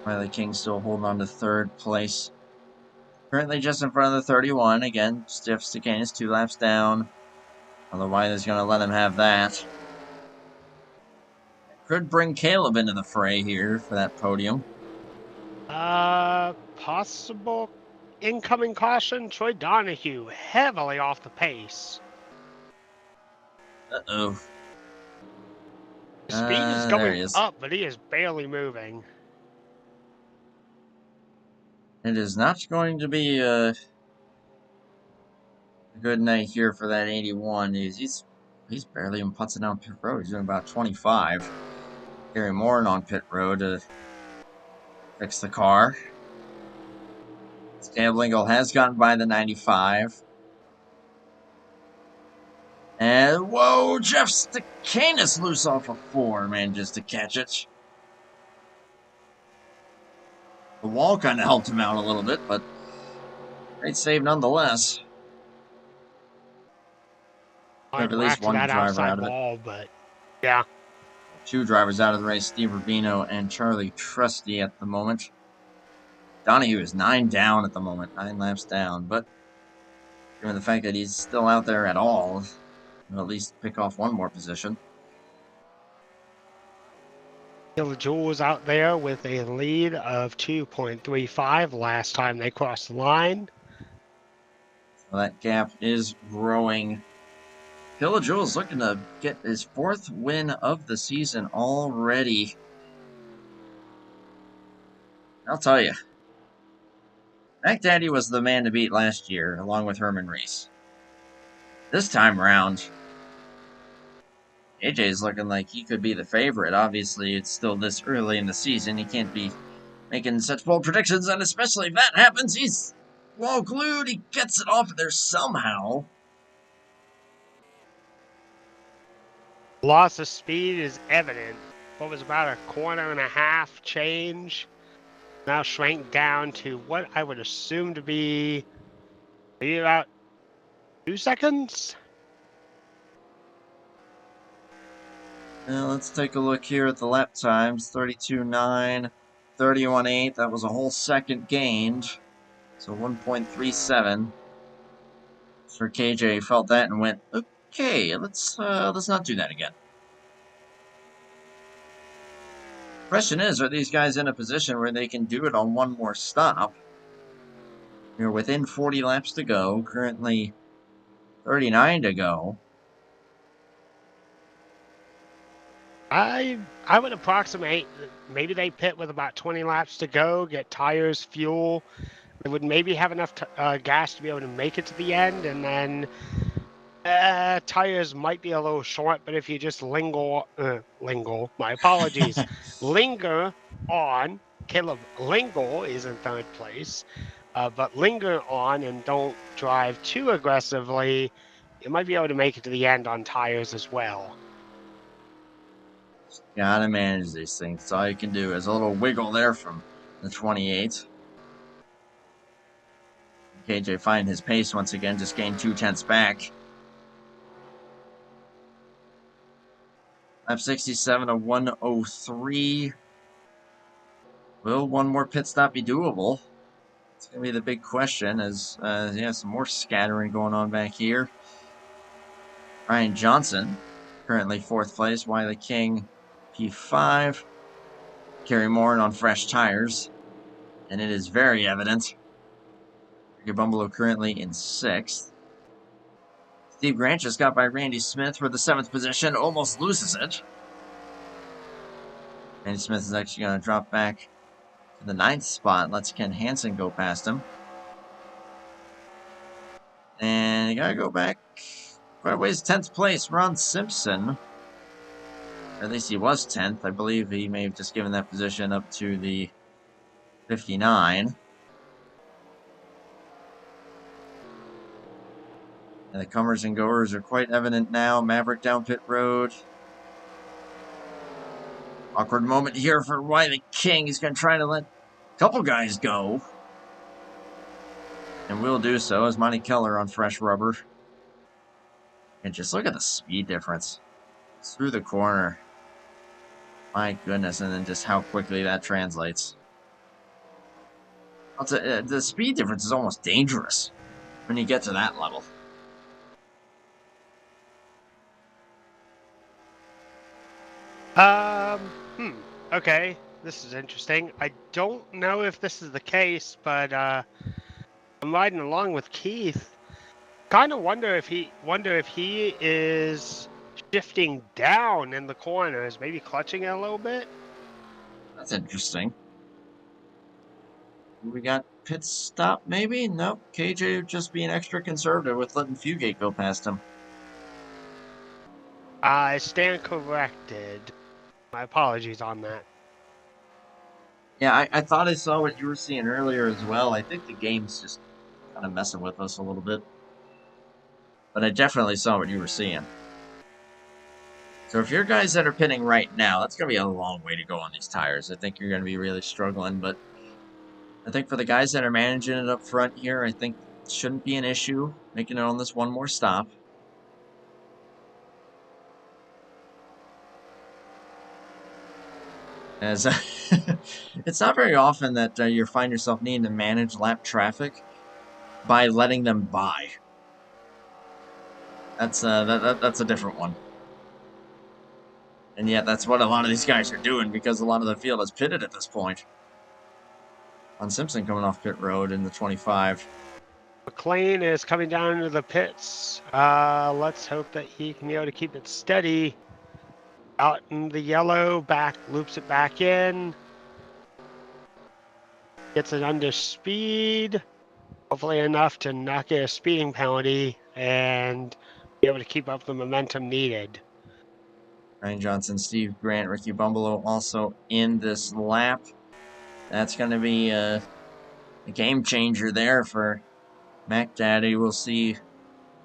Riley King still holding on to 3rd place. Currently just in front of the 31. Again, stiff Stacanis 2 laps down. Although Wiley's going to let him have that. Could bring Caleb into the fray here for that podium. Possible incoming caution. Troy Donahue heavily off the pace. Uh-oh. The speed is going up, but he is barely moving. It is not going to be a good night here for that 81. He's barely even putzing down pit road. He's doing about 25. Gary Morin on pit road to fix the car. Caleb Lingle has gotten by the 95. And whoa, Jeff Stacanis loose off of 4, man, just to catch it. The wall kind of helped him out a little bit, but great save nonetheless. I'd at least one that driver out of wall, it. But yeah. 2 drivers out of the race, Steve Rubino and Charlie Trusty at the moment. Donahue is 9 down at the moment, 9 laps down, but given the fact that he's still out there at all, he'll at least pick off 1 more position. Kilojoules out there with a lead of 2.35 last time they crossed the line. So that gap is growing. Kilojoules looking to get his 4th win of the season already. I'll tell you, Mac Daddy was the man to beat last year, along with Herman Reese. This time around, AJ's looking like he could be the favorite. Obviously, it's still this early in the season. He can't be making such bold predictions, and especially if that happens, he's well glued. He gets it off of there somehow. Loss of speed is evident. What was about a quarter and a half change now shrank down to what I would assume to be maybe about 2 seconds. Now let's take a look here at the lap times. 32.9, 31.8. That was a whole second gained. So 1.37. Sir KJ felt that and went, okay, let's not do that again. Question is, are these guys in a position where they can do it on one more stop? You're within 40 laps to go. Currently 39 to go. I would approximate maybe they pit with about 20 laps to go, get tires, fuel. They would maybe have enough gas to be able to make it to the end, and then tires might be a little short, but if you just linger, my apologies, linger on, Caleb Lingle is in third place, but linger on and don't drive too aggressively, you might be able to make it to the end on tires as well. Gotta manage these things. That's all you can do. There's a little wiggle there from the 28. KJ finding his pace once again, just gained 0.2 back. Lap 67 of 103. Will one more pit stop be doable? It's going to be the big question as, yeah, some more scattering going on back here. Ryan Johnson, currently 4th place. Wiley King, P5. Kerry Morin on fresh tires. And it is very evident. Ricky Bumbalo currently in 6th. Steve Grant just got by Randy Smith for the 7th position. Almost loses it. Randy Smith is actually going to drop back to the 9th spot. Lets Ken Hansen go past him. And you got to go back quite a ways. 10th place, Ron Simpson. Or at least he was 10th. I believe he may have just given that position up to the 59. And the comers and goers are quite evident now. Maverick down pit road. Awkward moment here for Wiley King. He's going to try to let a couple guys go. And will do so as Monty Keller on fresh rubber. And just look at the speed difference. It's through the corner. My goodness, and then just how quickly that translates. The speed difference is almost dangerous when you get to that level. Okay, this is interesting. I don't know if this is the case, but I'm riding along with Keith. Kind of wonder if he is shifting down in the corners, maybe clutching it a little bit. That's interesting. We got pit stop, maybe? Nope. KJ just being extra conservative with letting Fugate go past him. I stand corrected. My apologies on that. Yeah, I thought I saw what you were seeing earlier as well. I think the game's just kind of messing with us a little bit. But I definitely saw what you were seeing. So if you're guys that are pitting right now, that's going to be a long way to go on these tires. I think you're going to be really struggling. But I think for the guys that are managing it up front here, I think it shouldn't be an issue making it on this one more stop. As it's not very often that you find yourself needing to manage lap traffic by letting them by. That's a different one. And yet that's what a lot of these guys are doing because a lot of the field is pitted at this point. On Simpson coming off pit road in the 25. McLean is coming down into the pits. Let's hope that he can be able to keep it steady. Out in the yellow, loops it back in. Gets it under speed. Hopefully enough to not get a speeding penalty and be able to keep up the momentum needed. Ryan Johnson, Steve Grant, Ricky Bumbalo also in this lap. That's going to be a game changer there for Mac Daddy. We'll see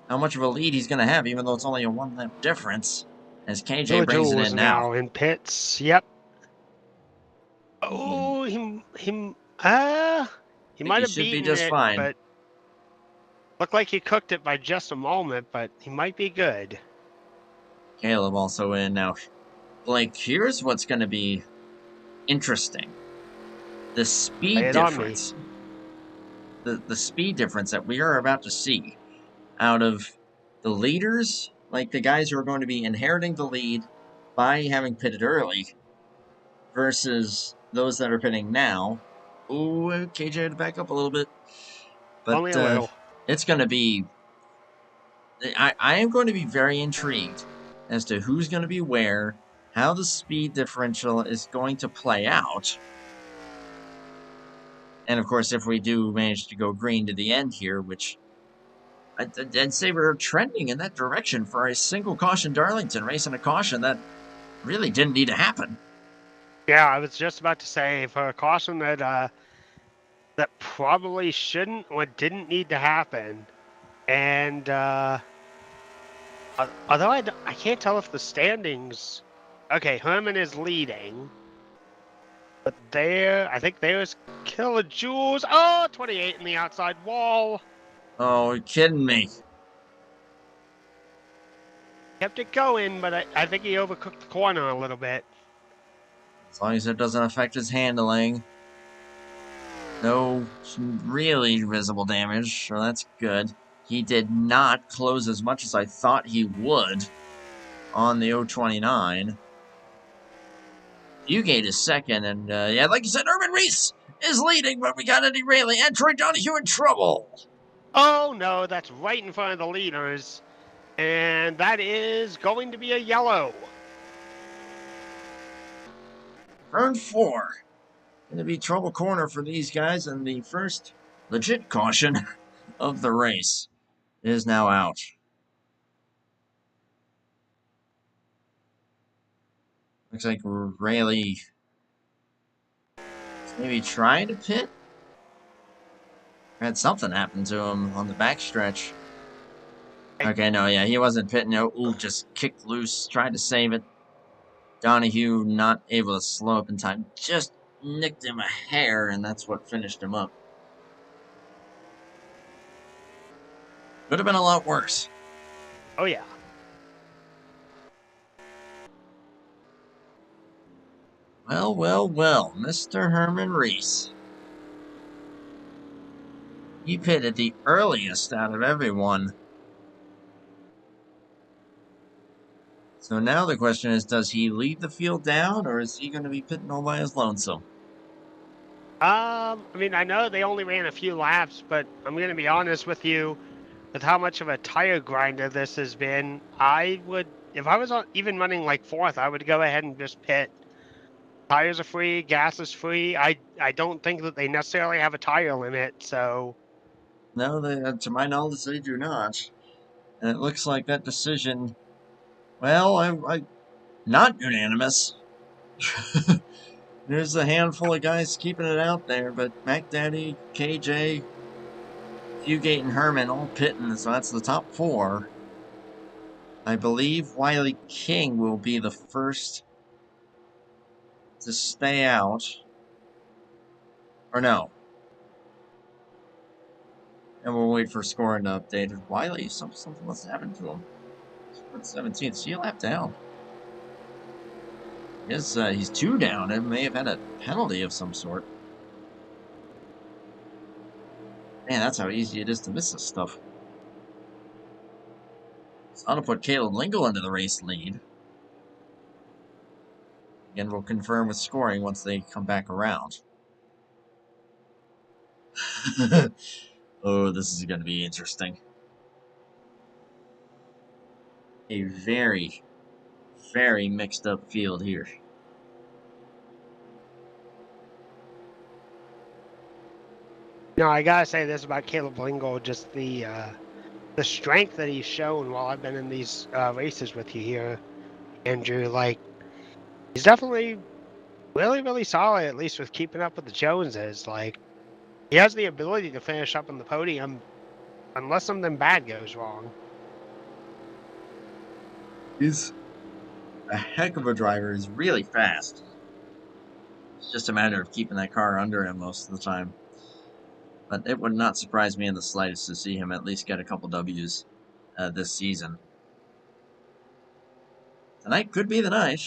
how much of a lead he's going to have, even though it's only a 1 lap difference, as KJ brings it in now. Now in pits. Yep. Oh, he might have should be beaten just it, fine. but looked like he cooked it by just a moment, but he might be good. Caleb also in now. Blake, here's what's going to be interesting. The speed difference. The speed difference that we are about to see out of the leaders, like the guys who are going to be inheriting the lead by having pitted early, versus those that are pitting now. Ooh, KJ had to back up a little bit. But Only a little. It's going to be... I am going to be very intrigued as to who's going to be where, how the speed differential is going to play out. And of course, if we do manage to go green to the end here, which I'd say we're trending in that direction for a single caution Darlington race and a caution that really didn't need to happen. Yeah, I was just about to say, for a caution that that probably shouldn't or didn't need to happen. And although I can't tell if the standings... Okay, Herman is leading. But I think there's Kilojoules. Oh, 28 in the outside wall. Oh, you're kidding me. Kept it going, but I think he overcooked the corner a little bit. As long as it doesn't affect his handling. No really visible damage, so that's good. He did not close as much as I thought he would on the 029. Fugate is second, and yeah, like you said, Herman Reese is leading, but we got Eddie Rayleigh and Troy Donahue in trouble. Oh no, that's right in front of the leaders, and that is going to be a yellow. Turn 4. Going to be trouble corner for these guys, and the first legit caution of the race is now out. Looks like Rayleigh maybe trying to pit. Had something happen to him on the backstretch. Okay, no, yeah, he wasn't pitting. No, ooh, just kicked loose, tried to save it. Donahue not able to slow up in time. Just nicked him a hair, and that's what finished him up. Could have been a lot worse. Oh, yeah. Well, well, well, Mr. Herman Reese. He pitted the earliest out of everyone. So now the question is, does he lead the field down, or is he going to be pitting all by his lonesome? I mean, I know they only ran a few laps, but I'm going to be honest with you, with how much of a tire grinder this has been, I would, if I was even running like 4th, I would go ahead and just pit. Tires are free, gas is free. I don't think that they necessarily have a tire limit, so... No, to my knowledge, they do not. And it looks like that decision, well, I not unanimous. There's a handful of guys keeping it out there, but Mac Daddy, KJ, Fugate, and Herman all pitting, so that's the top 4. I believe Wiley King will be the first to stay out. Or no. And we'll wait for scoring to update. Wiley, something must have happened to him. 17th, see a lap down. Yes, he's 2 down and may have had a penalty of some sort. Man, that's how easy it is to miss this stuff. So I'm going to put Caleb Lingle into the race lead. Again, we'll confirm with scoring once they come back around. Oh, this is going to be interesting. A very, very mixed up field here. No, I gotta say this about Caleb Lingle, just the strength that he's shown while I've been in these races with you here. Andrew. Like, he's definitely really, really solid, at least with keeping up with the Joneses. Like, he has the ability to finish up on the podium unless something bad goes wrong. He's a heck of a driver. He's really fast. It's just a matter of keeping that car under him most of the time. But it would not surprise me in the slightest to see him at least get a couple W's this season. Tonight could be the night.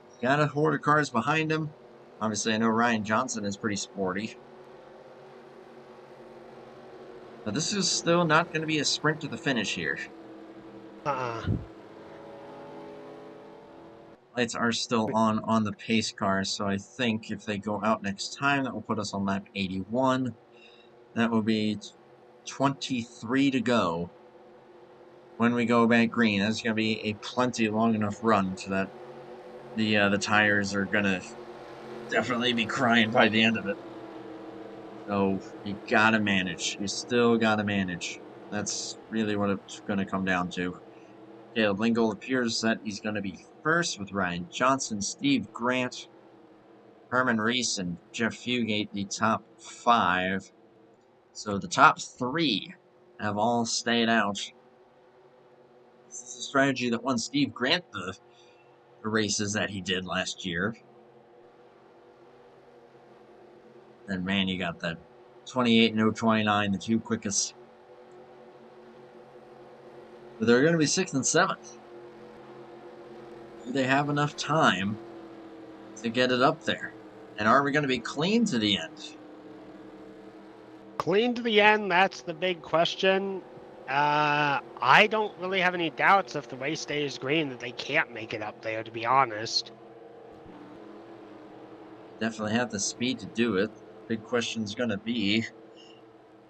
He's got a horde of cars behind him. Obviously, I know Ryan Johnson is pretty sporty. But this is still not going to be a sprint to the finish here. Lights are still on the pace cars, so I think if they go out next time, that will put us on lap 81. That will be 23 to go when we go back green. That's going to be a plenty long enough run so that the tires are going to definitely be crying by the end of it. So you got to manage. You still got to manage. That's really what it's going to come down to. Caleb Lingle appears that he's going to be first with Ryan Johnson, Steve Grant, Herman Reese, and Jeff Fugate, the top 5. So the top 3 have all stayed out. This is a strategy that won Steve Grant the races that he did last year. And man, you got that 28 and 029, the 2 quickest. But they're going to be 6th and 7th. Do they have enough time to get it up there? And are we going to be clean to the end? Clean to the end, that's the big question. I don't really have any doubts if the race stays green that they can't make it up there, to be honest. Definitely have the speed to do it. Big question's going to be,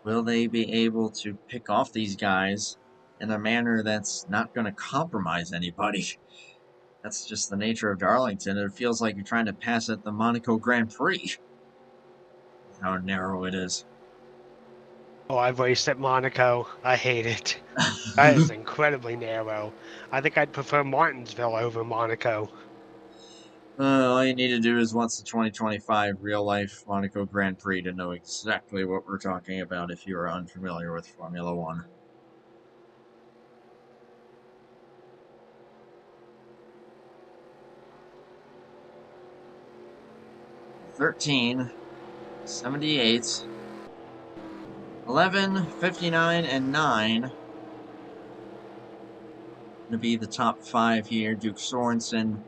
will they be able to pick off these guys in a manner that's not going to compromise anybody? That's just the nature of Darlington. It feels like you're trying to pass at the Monaco Grand Prix. How narrow it is. Oh, I've raced at Monaco. I hate it. That is incredibly narrow. I think I'd prefer Martinsville over Monaco. All you need to do is watch the 2025 real-life Monaco Grand Prix to know exactly what we're talking about if you are unfamiliar with Formula One. $13, 78, 11, 59, and 9 going to be the top 5 here. Duke Sorensen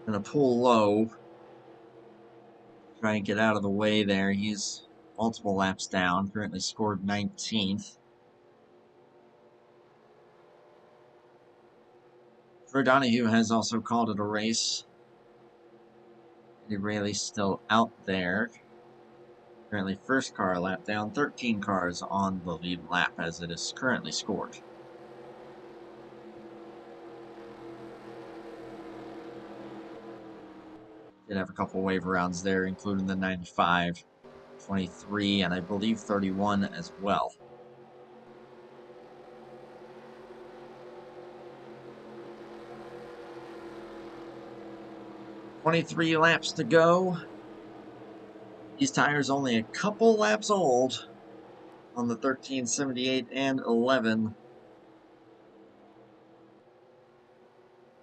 going to pull low. Try and get out of the way there. He's multiple laps down. Currently scored 19th. Troy Donahue has also called it a race. Eddie Rayleigh's still out there. Currently first car lap down. 13 cars on the lead lap as it is currently scored. Did have a couple wave rounds there, including the 95, 23, and I believe 31 as well. $23 laps to go. These tires only a couple laps old on the 13, 78, and 11.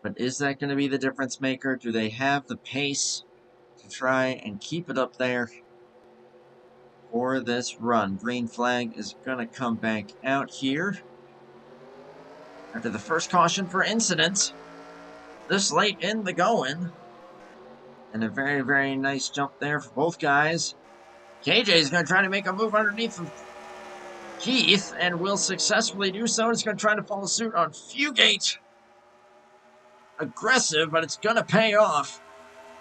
But is that going to be the difference maker? Do they have the pace to try and keep it up there for this run? Green flag is going to come back out here after the first caution for incident this late in the going. And a very, very nice jump there for both guys. KJ is going to try to make a move underneath of Keith and will successfully do so. It's going to try to follow suit on Fugate. Aggressive, but it's going to pay off.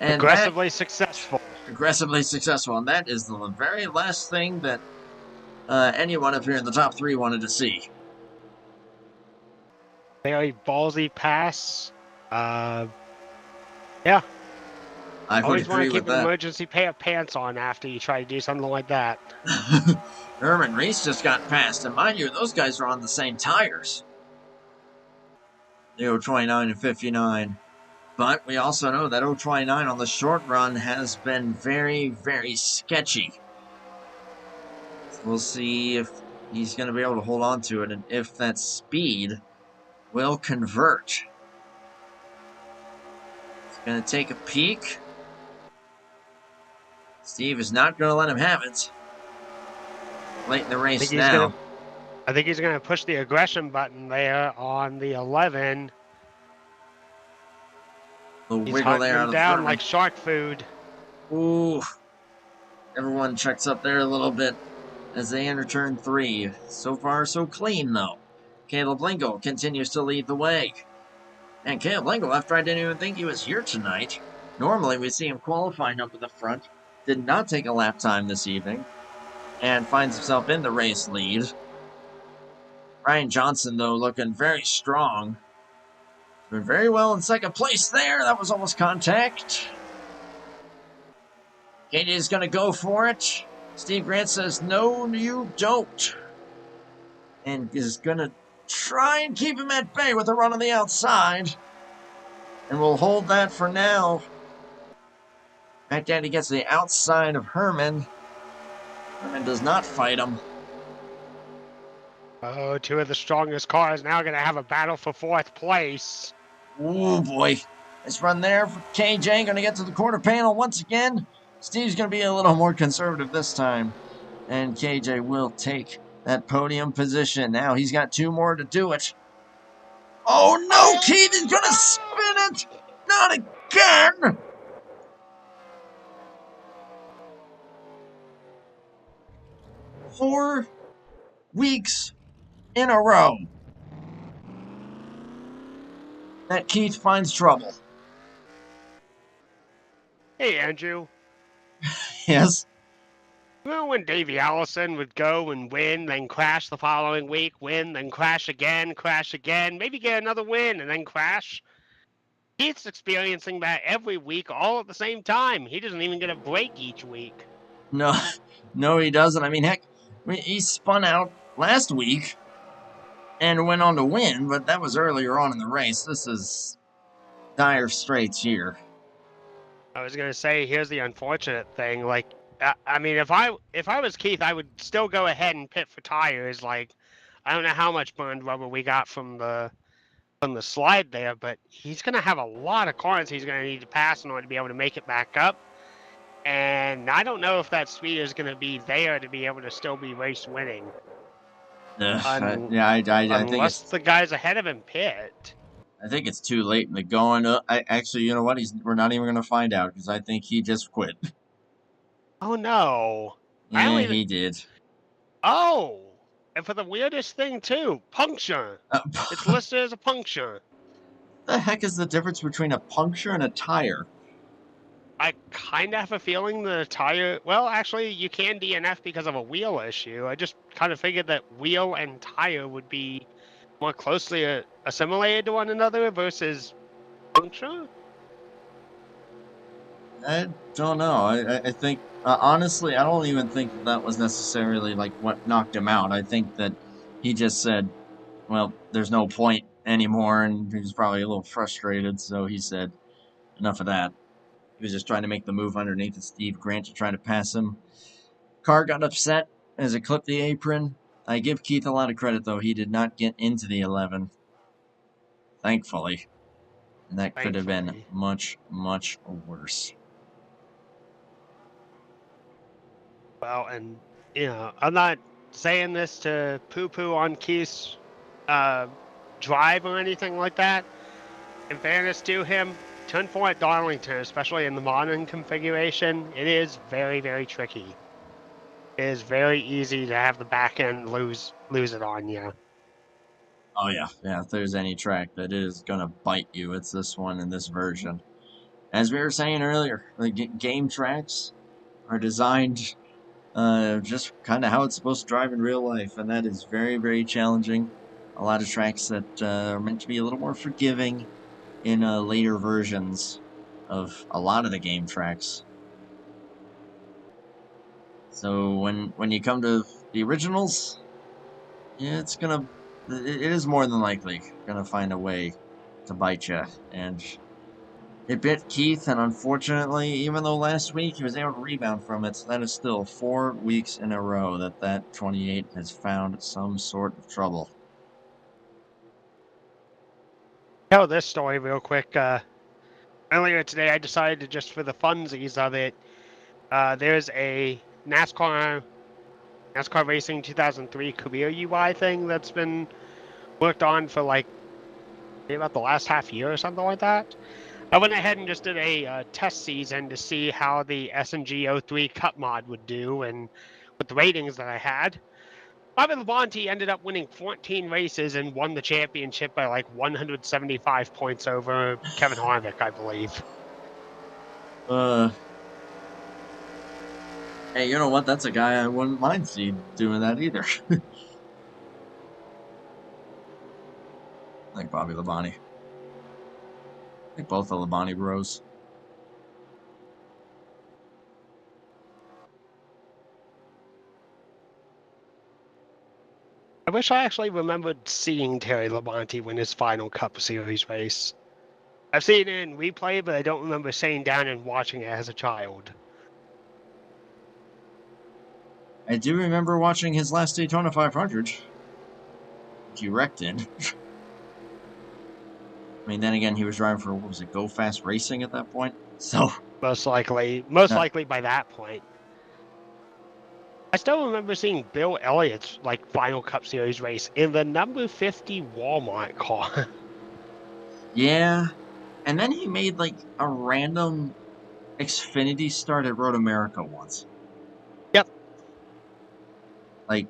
And aggressively successful. Aggressively successful. And that is the very last thing that anyone up here in the top 3 wanted to see. Very ballsy pass. Yeah. I would always want agree to keep with an that. emergency pair of pants on after you try to do something like that. Herman Reese just got passed, and mind you, those guys are on the same tires. the 029 and 59. But we also know that 029 on the short run has been very, very sketchy. So we'll see if he's going to be able to hold on to it and if that speed will convert. He's going to take a peek. Steve is not going to let him have it. Late in the race now. I think he's going to push the aggression button there on the 11. The He's wiggle hunting there him out of down Furman. like shark food. Ooh. Everyone checks up there a little bit as they enter turn 3. So far, so clean, though. Caleb Lingo continues to lead the way. And Caleb Lingo, after I didn't even think he was here tonight, normally we see him qualifying up at the front, did not take a lap time this evening, and finds himself in the race lead. Ryan Johnson, though, looking very strong. Doing very well in second place there. That was almost contact. Katie is going to go for it. Steve Grant says, no, you don't. And is going to try and keep him at bay with a run on the outside. And we'll hold that for now. Matt Daddy gets the outside of Herman. Herman does not fight him. Oh, two of the strongest cars now going to have a battle for 4th place. Oh boy. Nice run there for KJ. Going to get to the quarter panel once again. Steve's going to be a little more conservative this time. And KJ will take that podium position. Now he's got 2 more to do it. Oh no, Keith is going to spin it. Not again. Four weeks in a row that Keith finds trouble. Hey, Andrew. Yes. Well, when Davey Allison would go and win, then crash the following week, win, then crash again, maybe get another win, and then crash. Keith's experiencing that every week, all at the same time. He doesn't even get a break each week. No, he doesn't. I mean, heck, he spun out last week and went on to win, but that was earlier on in the race. This is dire straits here. I was gonna say, here's the unfortunate thing. Like, I mean, if I was Keith, I would still go ahead and pit for tires. Like, I don't know how much burned rubber we got from the slide there, but he's gonna have a lot of cars he's gonna need to pass in order to be able to make it back up. And I don't know if that speed is gonna be there to be able to still be race winning. I think it's, the guys ahead of him pit. I think it's too late in the going. Actually, you know what? We're not even going to find out because I think he just quit. Oh no! Yeah, he did. Oh, and for the weirdest thing too, puncture. It's listed as a puncture. The heck is the difference between a puncture and a tire? I kind of have a feeling the tire... Well, actually, you can DNF because of a wheel issue. I just kind of figured that wheel and tire would be more closely assimilated to one another versus puncture. I don't know. I think, honestly, I don't even think that was necessarily like what knocked him out. I think that he just said, well, there's no point anymore, and he was probably a little frustrated, so he said, enough of that. He was just trying to make the move underneath of Steve Grant to try to pass him. Car got upset as it clipped the apron. I give Keith a lot of credit, though. He did not get into the 11. Thankfully. And that could have been much, much worse. Well, and, you know, I'm not saying this to poo-poo on Keith's drive or anything like that. In fairness to him, turn 4 at Darlington, especially in the modern configuration, it is very, very tricky. It is very easy to have the back end lose it on you. Oh yeah, if there's any track that is gonna bite you, it's this one in this version. As we were saying earlier, the game tracks are designed just kind of how it's supposed to drive in real life, and that is very, very challenging. A lot of tracks that are meant to be a little more forgiving in later versions of a lot of the game tracks. So when you come to the originals, yeah, it is more than likely gonna find a way to bite you. And it bit Keith, and unfortunately, even though last week he was able to rebound from it, that is still 4 weeks in a row that 28 has found some sort of trouble. Tell this story real quick. Earlier today, I decided to just for the funsies of it, there's a NASCAR Racing 2003 career UI thing that's been worked on for like maybe about the last half year or something like that. I went ahead and just did a test season to see how the SNG03 Cup mod would do, and with the ratings that I had, Bobby Labonte ended up winning 14 races and won the championship by like 175 points over Kevin Harvick, I believe. Hey, you know what? That's a guy I wouldn't mind seeing doing that either. Like Bobby Labonte. I think both the Labonte bros. I wish I actually remembered seeing Terry Labonte win his final Cup Series race. I've seen it in replay, but I don't remember sitting down and watching it as a child. I do remember watching his last Daytona 500. Which he wrecked in. I mean, then again, he was driving for, what was it, Go Fast Racing at that point? So. Most likely by that point. I still remember seeing Bill Elliott's like final Cup Series race in the number 50 Walmart car. Yeah. And then he made like a random Xfinity start at Road America once. Yep. Like,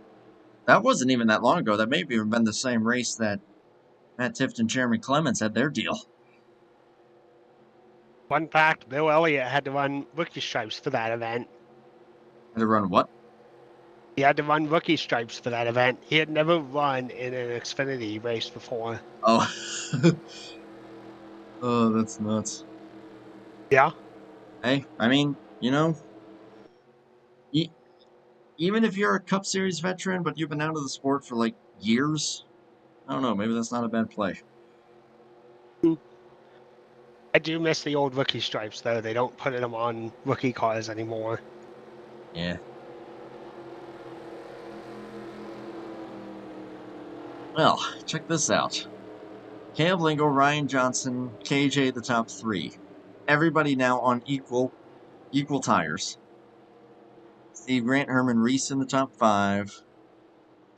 that wasn't even that long ago. That may have even been the same race that Matt Tifft and Jeremy Clements had their deal. Fun fact, Bill Elliott had to run rookie stripes for that event. Had to run what? He had to run rookie stripes for that event. He had never run in an Xfinity race before. Oh. Oh, that's nuts. Yeah. Hey, I mean, you know, even if you're a Cup Series veteran, but you've been out of the sport for like years, I don't know, maybe that's not a bad play. I do miss the old rookie stripes, though. They don't put them on rookie cars anymore. Yeah. Well, check this out. Caleb Lingo, Ryan Johnson, KJ the top 3. Everybody now on equal tires. Steve Grant, Herman Reese in the top 5.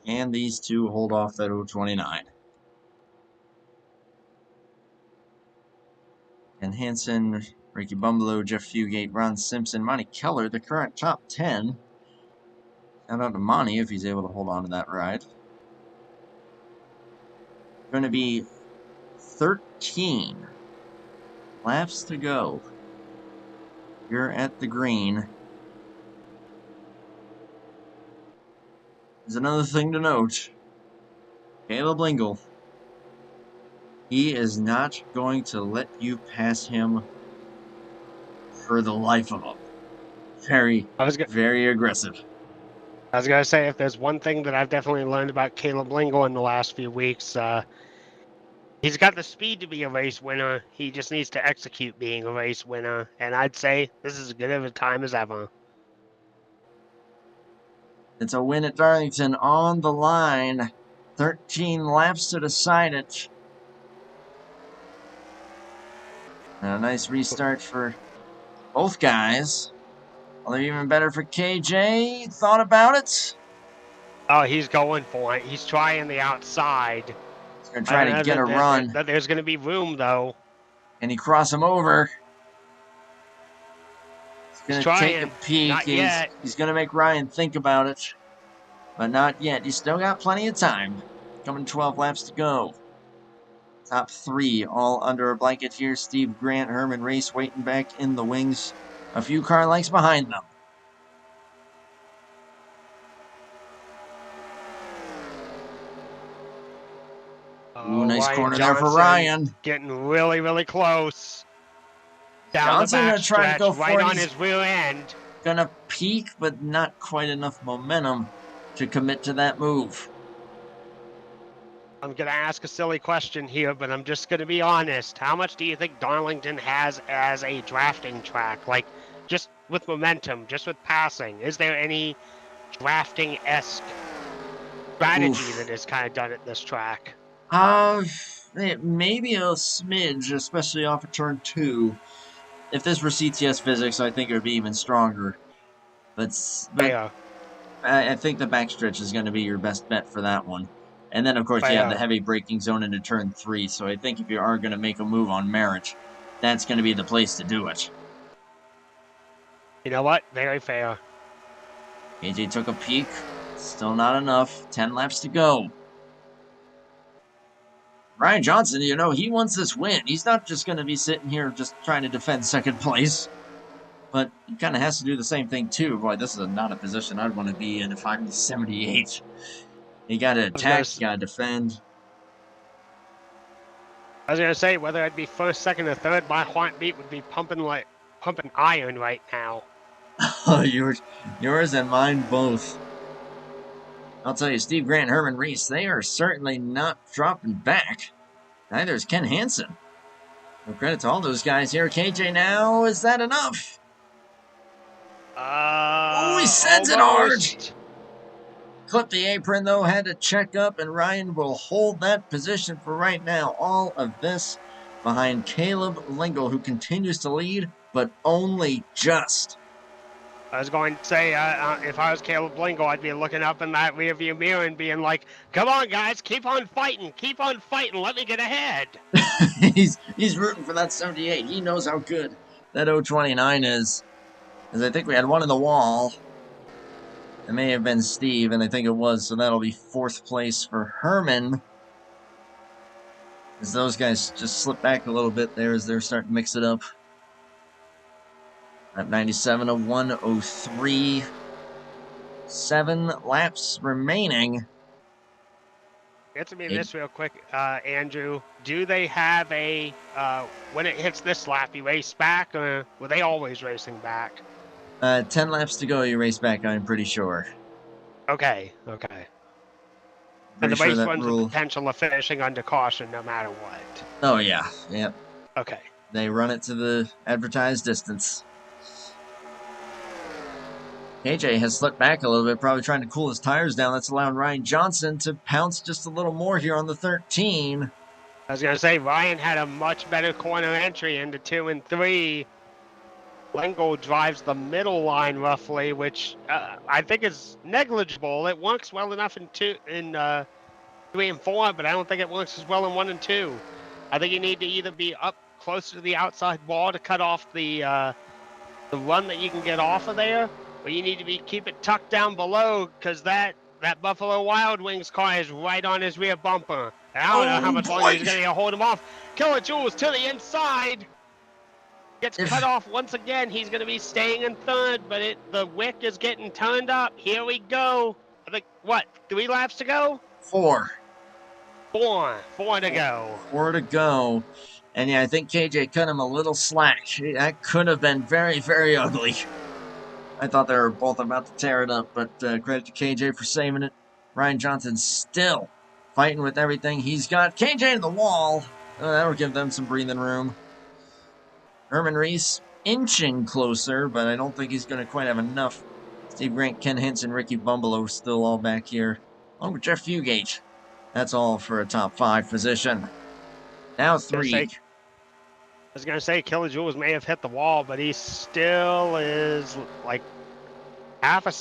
And these two hold off that 029. Ken Hansen, Ricky Bumbalow, Jeff Fugate, Ron Simpson, Monty Keller, the current top 10. Shout out to Monty if he's able to hold on to that ride. Going to be 13 laps to go. You're at the green. There's another thing to note. Caleb Lingle. He is not going to let you pass him for the life of him. Very aggressive. I was going to say, if there's one thing that I've definitely learned about Caleb Lingle in the last few weeks, he's got the speed to be a race winner. He just needs to execute being a race winner. And I'd say this is as good of a time as ever. It's a win at Darlington on the line. 13 laps to decide it. And a nice restart for both guys. Although even better for KJ. Thought about it. Oh, he's going for it. He's trying the outside. He's going to try to get a run. There's going to be room, though. Can he cross him over? He's going to take a peek. Not yet. He's going to make Ryan think about it. But not yet. He's still got plenty of time. Coming 12 laps to go. Top 3 all under a blanket here. Steve Grant, Herman Reese waiting back in the wings. A few car lengths behind them. Ooh, nice corner there for Ryan. Getting really, really close. Down Johnson the gonna back try to go right on his rear end. Gonna peak, but not quite enough momentum to commit to that move. I'm going to ask a silly question here, but I'm just going to be honest. How much do you think Darlington has as a drafting track? Like, just with momentum, just with passing. Is there any drafting-esque strategy that is kind of done at this track? Maybe a smidge, especially off of turn 2. If this were CTS physics, I think it would be even stronger. But Fair. I think the backstretch is going to be your best bet for that one. And then, of course, you have the heavy braking zone into turn 3. So I think if you are going to make a move on marriage, that's going to be the place to do it. You know what? Very fair. AJ took a peek. Still not enough. 10 laps to go. Ryan Johnson, you know, he wants this win. He's not just going to be sitting here just trying to defend second place. But he kind of has to do the same thing, too. Boy, this is not a position I'd want to be in if I'm 78. You got to attack, you got to defend. I was going to say, whether I'd be first, second, or third, my heartbeat would be pumping iron right now. Oh, yours and mine both. I'll tell you, Steve Grant and Herman Reese, they are certainly not dropping back. Neither is Ken Hansen. No credit to all those guys here. KJ now, is that enough? Oh, he sends it hard. Clipped the apron, though, had to check up, and Ryan will hold that position for right now. All of this behind Caleb Lingle, who continues to lead, but only just. I was going to say, if I was Caleb Lingle, I'd be looking up in that rearview mirror and being like, come on, guys, keep on fighting, let me get ahead. he's rooting for that 78. He knows how good that 029 is. As I think we had one in the wall. It may have been Steve, and I think it was, so that'll be 4th place for Herman. As those guys just slip back a little bit there as they're starting to mix it up. Lap 97 of 103. 7 laps remaining. Answer me this real quick, Andrew. Do they have a, when it hits this lap, you race back, or were they always racing back? 10 laps to go, you race back, I'm pretty sure. Okay. And the race runs with the potential of finishing under caution no matter what. Oh, yeah. Yep. Okay. They run it to the advertised distance. KJ has slipped back a little bit, probably trying to cool his tires down. That's allowing Ryan Johnson to pounce just a little more here on the 13. I was going to say, Ryan had a much better corner entry into 2 and 3. Lingle drives the middle line roughly, which I think is negligible. It works well enough in 3 and 4, but I don't think it works as well in 1 and 2. I think you need to either be up closer to the outside wall to cut off the run that you can get off of there, or you need to keep it tucked down below, because that Buffalo Wild Wings car is right on his rear bumper. And I don't know how much longer he's going to hold him off. Killajules to the inside. Gets cut off once again. He's going to be staying in 3rd, but the wick is getting turned up. Here we go. I think, 3 laps to go? 4. 4 to go. 4 to go. And yeah, I think KJ cut him a little slack. That could have been very, very ugly. I thought they were both about to tear it up, but credit to KJ for saving it. Ryan Johnson still fighting with everything he's got. KJ to the wall. That'll give them some breathing room. Herman Reese inching closer, but I don't think he's going to quite have enough. Steve Grant, Ken Henson, Ricky Bumbalo still all back here, along with Jeff Fugate. That's all for a top 5 position. Now 3. I was going to say Killajules may have hit the wall, but he still is like less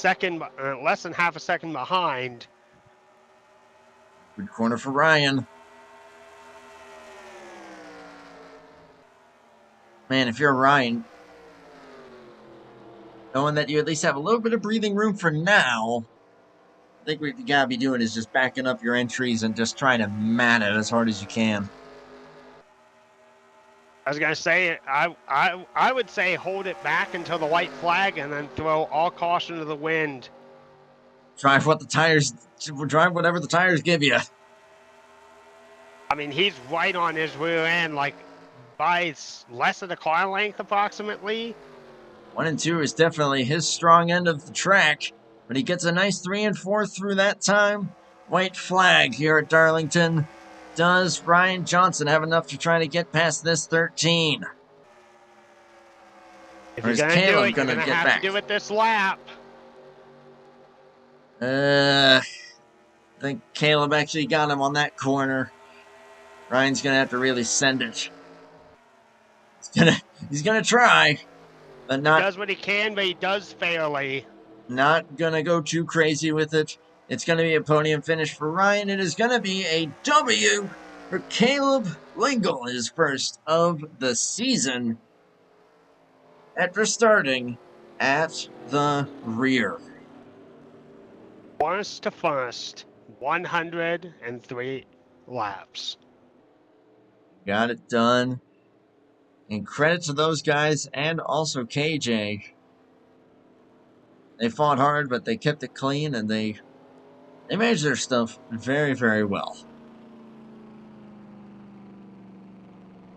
than half a second behind. Good corner for Ryan. Man, if you're Ryan, knowing that you at least have a little bit of breathing room for now, I think what you gotta be doing is just backing up your entries and just trying to mat it as hard as you can. I was going to say, I would say hold it back until the white flag and then throw all caution to the wind. Drive whatever the tires give you. I mean, he's right on his rear end, like by less than a car length approximately. 1 and 2 is definitely his strong end of the track, but he gets a nice 3 and 4 through that time. White flag here at Darlington. Does Ryan Johnson have enough to try to get past this 13? If Or you're is gonna do Caleb it, you're gonna gonna get have back? to do it this lap. I think Caleb actually got him on that corner. Ryan's gonna have to really send it. He's gonna try, but He not does what he can, but he does fairly. gonna go too crazy with it. It's gonna be a podium finish for Ryan. It is gonna be a W for Caleb Lingle, his first of the season, after starting at the rear. Worst to first, 103 laps. Got it done. And credit to those guys and also KJ. They fought hard, but they kept it clean and they managed their stuff very, very well.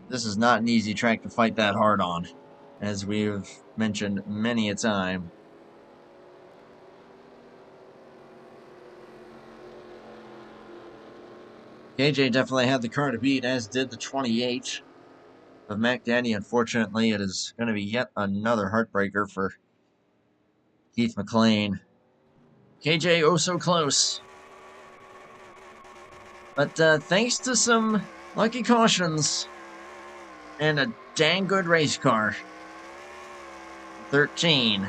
This is not an easy track to fight that hard on, as we've mentioned many a time. KJ definitely had the car to beat, as did the 28 of Mac Daddy. Unfortunately, it is going to be yet another heartbreaker for Keith McLean. KJ, oh so close. But thanks to some lucky cautions and a dang good race car, 13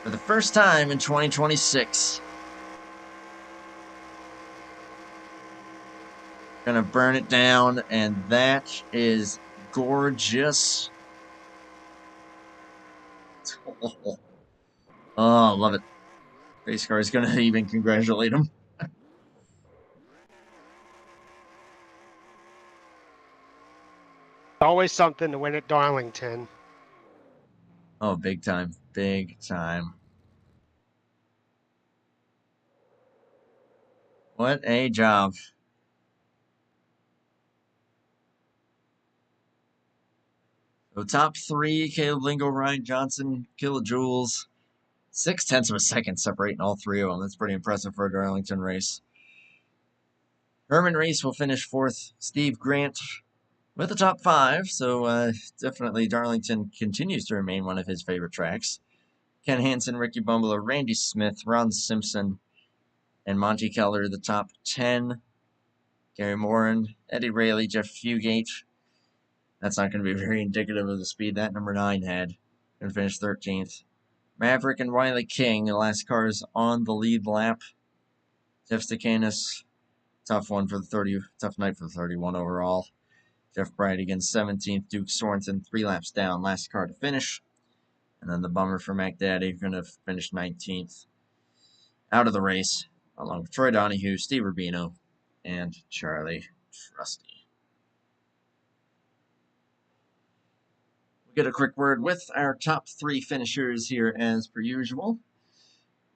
for the first time in 2026. Gonna burn it down, and that is gorgeous. Oh, love it. Race car is gonna even congratulate him. Always something to win at Darlington. Oh, big time. Big time. What a job. So top three, Caleb Lingo, Ryan Johnson, kilojoules. 0.6 of a second separating all three of them. That's pretty impressive for a Darlington race. Herman Reese will finish fourth. Steve Grant with the top five. So definitely Darlington continues to remain one of his favorite tracks. Ken Hansen, Ricky Bumbler, Randy Smith, Ron Simpson, and Monty Keller, the top 10. Gary Morin, Eddie Rayleigh, Jeff Fugate. That's not going to be very indicative of the speed that number 9 had. Going to finish 13th. Maverick and Wiley King, the last cars on the lead lap. Jeff Stakanis, tough night for the 31 overall. Jeff Brightigan, 17th. Duke Sorensen, 3 laps down, last car to finish. And then the bummer for Mac Daddy, going to finish 19th. Out of the race, along with Troy Donahue, Steve Rubino, and Charlie Trusty. We'll get a quick word with our top 3 finishers here as per usual.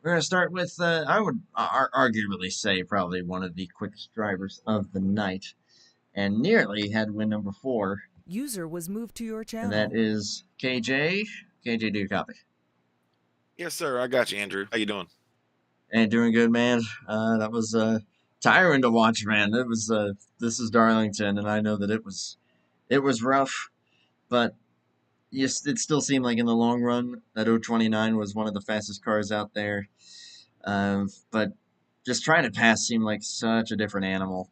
We're going to start with, I would arguably say, probably one of the quickest drivers of the night, and nearly had win number 4. User was moved to your channel. And that is KJ. KJ, do you copy? Yes, sir. I got you, Andrew. How you doing? Hey, doing good, man. That was tiring to watch, man. It was this is Darlington, and I know that it was rough, but yes, it still seemed like in the long run that 029 was one of the fastest cars out there. But just trying to pass seemed like such a different animal.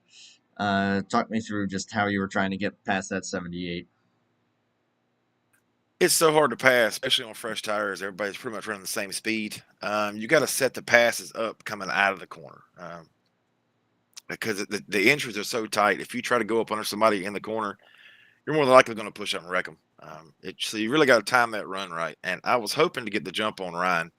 Talk me through just how you were trying to get past that 78. It's so hard to pass, especially on fresh tires. Everybody's pretty much running the same speed. You got to set the passes up coming out of the corner because the entries are so tight. If you try to go up under somebody in the corner, you're more than likely going to push up and wreck them. So you really got to time that run right. And I was hoping to get the jump on Ryan.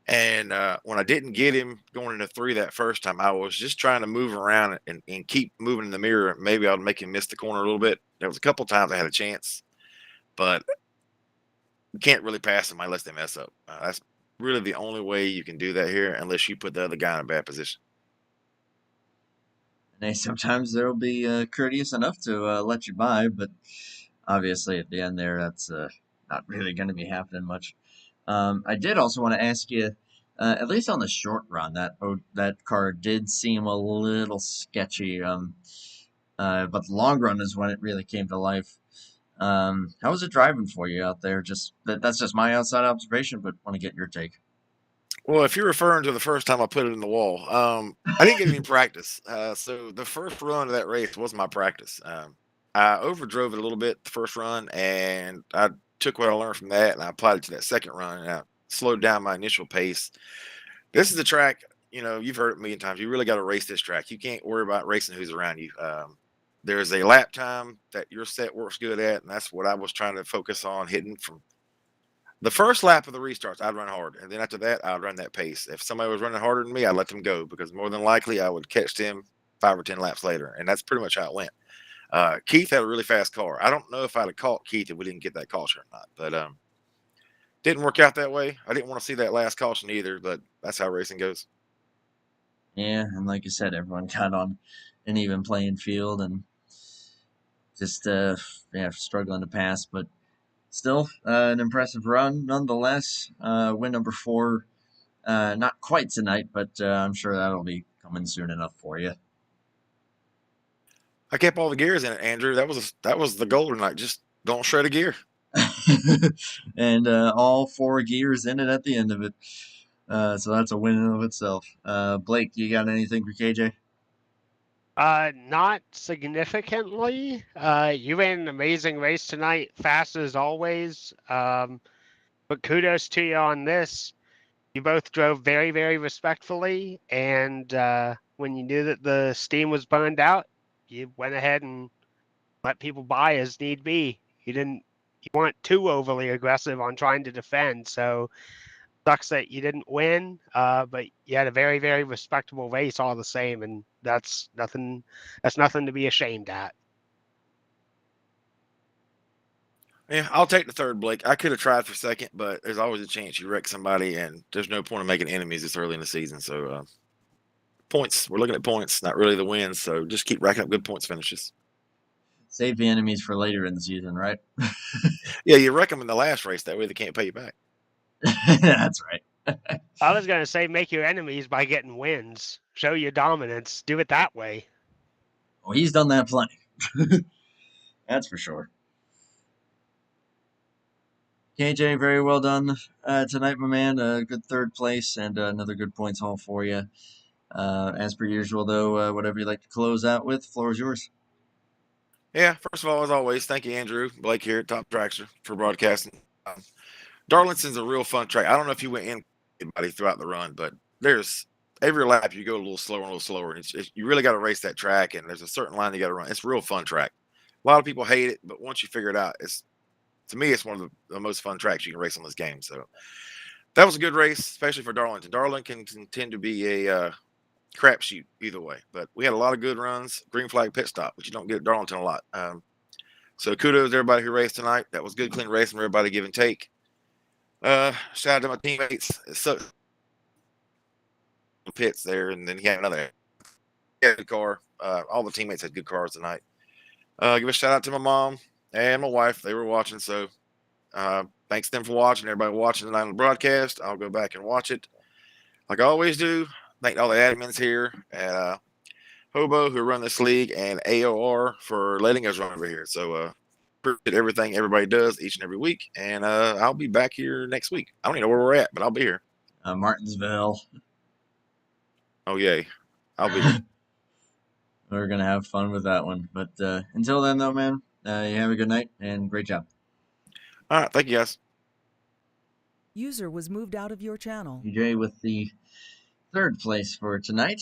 And when I didn't get him going into 3 that first time, I was just trying to move around and keep moving in the mirror. Maybe I'll make him miss the corner a little bit. There was a couple times I had a chance, but you can't really pass them unless they mess up. That's really the only way you can do that here, unless you put the other guy in a bad position. And sometimes they'll be courteous enough to let you by, but obviously at the end there, that's not really going to be happening much. I did also want to ask you, at least on the short run, that car did seem a little sketchy. But the long run is when it really came to life. How was it driving for you out there? That's just my outside observation, but want to get your take. Well, if you're referring to the first time I put it in the wall, I didn't get any practice. So the first run of that race was my practice. I overdrove it a little bit the first run, and I took what I learned from that and I applied it to that second run, and I slowed down my initial pace. This is the track, you've heard it a million times. You really got to race this track. You can't worry about racing who's around you. There's a lap time that your set works good at, and that's what I was trying to focus on hitting from the first lap of the restarts. I'd run hard, and then after that, I'd run that pace. If somebody was running harder than me, I'd let them go, because more than likely I would catch them 5 or 10 laps later, and that's pretty much how it went. Keith had a really fast car. I don't know if I'd have caught Keith if we didn't get that caution or not, but didn't work out that way. I didn't want to see that last caution either, but that's how racing goes. Yeah, and like you said, everyone got on an even playing field and just struggling to pass, but still an impressive run nonetheless. Win number 4, not quite tonight, but I'm sure that'll be coming soon enough for you. I kept all the gears in it, Andrew. That was the goal tonight. Just don't shred a gear. And all 4 gears in it at the end of it. So that's a win in of itself. Blake, you got anything for KJ? Not significantly. You ran an amazing race tonight, fast as always. But kudos to you on this. You both drove very, very respectfully, and when you knew that the steam was burned out, you went ahead and let people by as need be. You weren't too overly aggressive on trying to defend, so sucks that you didn't win, but you had a very, very respectable race all the same, and that's nothing to be ashamed at. Yeah, I'll take the third, Blake. I could have tried for second, but there's always a chance you wreck somebody, and there's no point in making enemies this early in the season. So points, we're looking at points, not really the wins. So just keep racking up good points finishes. Save the enemies for later in the season, right? Yeah, you wreck them in the last race. That way they can't pay you back. That's right. I was going to say make your enemies by getting wins. Show your dominance. Do it that way. Well, he's done that plenty. That's for sure. KJ, very well done tonight, my man. Good third place and another good points haul for you. As per usual, though, whatever you'd like to close out with, floor is yours. Yeah, first of all, as always, thank you, Andrew. Blake here at Top Trackster for broadcasting. Darlington's a real fun track. I don't know if you went in anybody throughout the run, but there's every lap you go a little slower and a little slower. You really got to race that track, and there's a certain line you got to run. It's a real fun track. A lot of people hate it, but once you figure it out, to me, it's one of the most fun tracks you can race on this game. So that was a good race, especially for Darlington. Darlington can tend to be a crapshoot either way, but we had a lot of good runs. Green flag pit stop, which you don't get at Darlington a lot. So kudos to everybody who raced tonight. That was good, clean racing for everybody, give and take. Shout out to my teammates. It sucks. Pits there, and then he had another good car. All the teammates had good cars tonight. Give a shout out to my mom and my wife. They were watching, so thanks to them for watching. Everybody watching tonight on the broadcast. I'll go back and watch it like I always do. Thank all the admins here at HOBO who run this league, and AOR for letting us run over here. So appreciate everything everybody does each and every week, and I'll be back here next week. I don't even know where we're at, but I'll be here. Martinsville. Oh, yay. I'll be here. We're going to have fun with that one. But until then, though, man, you have a good night and great job. All right. Thank you, guys. User was moved out of your channel. TJ with the third place for tonight.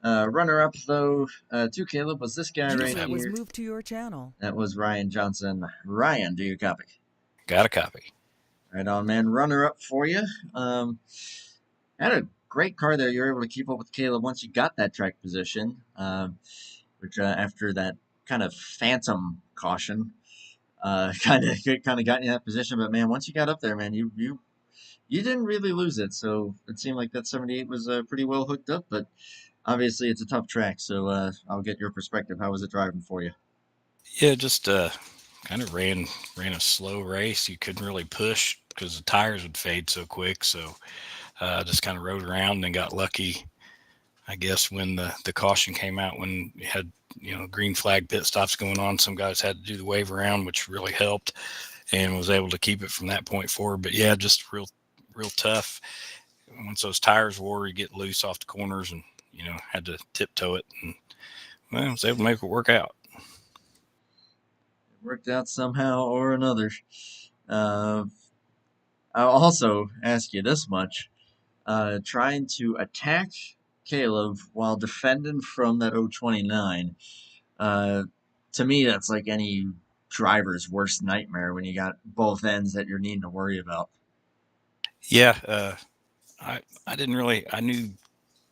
Runner-up, though, to Caleb was this guy right User here. was moved to your channel. That was Ryan Johnson. Ryan, do you copy? Got a copy. Right on, man. Runner-up for you. Had a great car there. You were able to keep up with Caleb once you got that track position, which after that kind of phantom caution, kind of got you in that position. But man, once you got up there, man, you didn't really lose it. So it seemed like that 78 was pretty well hooked up. But obviously, it's a tough track. So I'll get your perspective. How was it driving for you? Yeah, just kind of ran a slow race. You couldn't really push because the tires would fade so quick. So just kind of rode around and got lucky, I guess, when the caution came out, when you had, green flag pit stops going on. Some guys had to do the wave around, which really helped, and was able to keep it from that point forward. But yeah, just real tough. Once those tires wore, you get loose off the corners, and had to tiptoe it, and well, I was able to make it work out. It worked out somehow or another. I'll also ask you this much. Trying to attack Caleb while defending from that 029. To me, that's like any driver's worst nightmare when you got both ends that you're needing to worry about. Yeah, I didn't really. I knew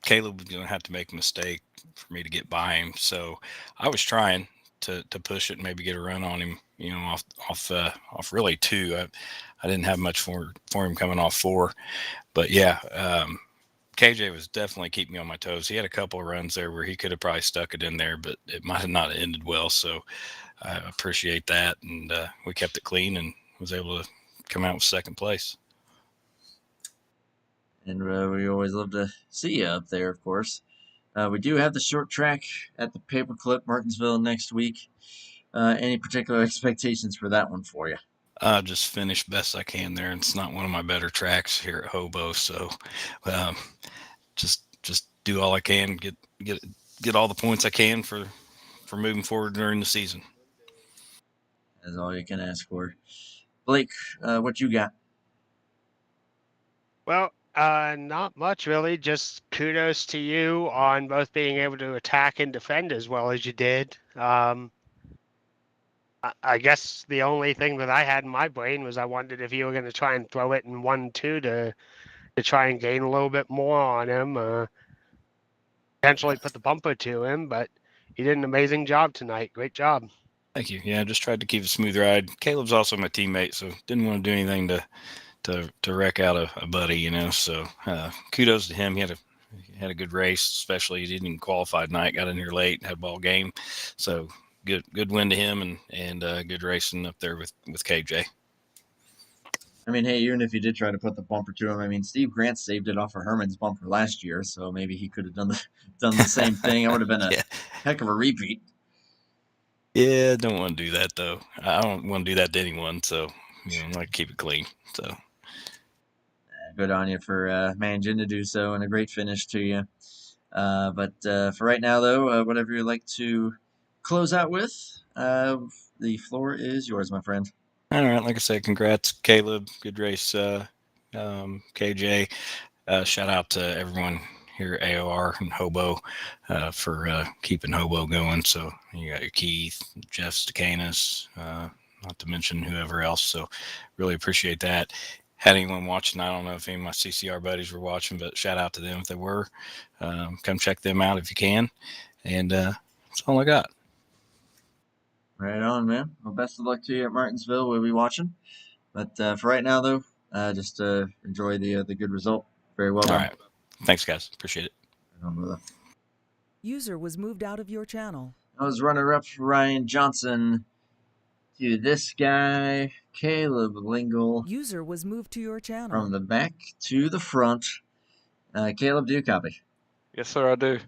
Caleb was going to have to make a mistake for me to get by him, so I was trying to push it and maybe get a run on him. Off really two. I didn't have much for him coming off four, but yeah. KJ was definitely keeping me on my toes. He had a couple of runs there where he could have probably stuck it in there, but it might have not ended well. So I appreciate that. And we kept it clean and was able to come out with second place. And we always love to see you up there, of course. We do have the short track at the Paperclip Martinsville next week. Any particular expectations for that one for you? Just finish best I can there. It's not one of my better tracks here at HOBO, so just do all I can, get all the points I can for moving forward during the season. That's all you can ask for. Blake, what you got? Well, not much really. Just kudos to you on both being able to attack and defend as well as you did. I guess the only thing that I had in my brain was I wondered if you were going to try and throw it in 1-2 to try and gain a little bit more on him, potentially put the bumper to him, but you did an amazing job tonight. Great job. Thank you. Yeah, I just tried to keep a smooth ride. Caleb's also my teammate, so didn't want to do anything to wreck out a buddy, So kudos to him. He had a good race, especially he didn't even qualify tonight. Got in here late, had a ball game, so good win to him, and good racing up there with KJ. I mean, hey, even if you did try to put the bumper to him, I mean, Steve Grant saved it off of Herman's bumper last year, so maybe he could have done the same thing. It would have been a heck of a repeat. Yeah, don't want to do that though. I don't want to do that to anyone, so I like to keep it clean. So good on you for managing to do so, and a great finish to you. But for right now, though, whatever you'd like to close out with, the floor is yours, my friend. All right, like I said, congrats, Caleb. Good race, KJ. Shout out to everyone here at AOR and HOBO for keeping HOBO going. So you got your Keith, Jeff Stakanis, not to mention whoever else. So really appreciate that. Had anyone watching, I don't know if any of my CCR buddies were watching, but shout out to them if they were. Come check them out if you can. And that's all I got. Right on, man. Well, best of luck to you at Martinsville. We'll be watching. But for right now, though, just enjoy the good result. Very well done. All right. Thanks, guys. Appreciate it. User was moved out of your channel. I was runner-up Ryan Johnson to this guy, Caleb Lingle. User was moved to your channel. From the back to the front. Caleb, do you copy? Yes, sir, I do.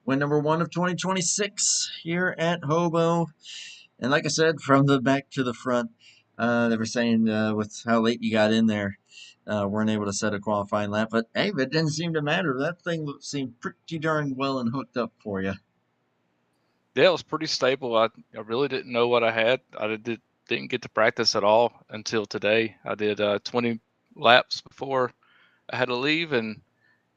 Win number 1 of 2026 here at HOBO. And like I said, from the back to the front, they were saying with how late you got in there, weren't able to set a qualifying lap. But, hey, it didn't seem to matter. That thing seemed pretty darn well and hooked up for you. Yeah, it was pretty stable. I really didn't know what I had. I didn't get to practice at all until today. I did 20 laps before I had to leave, and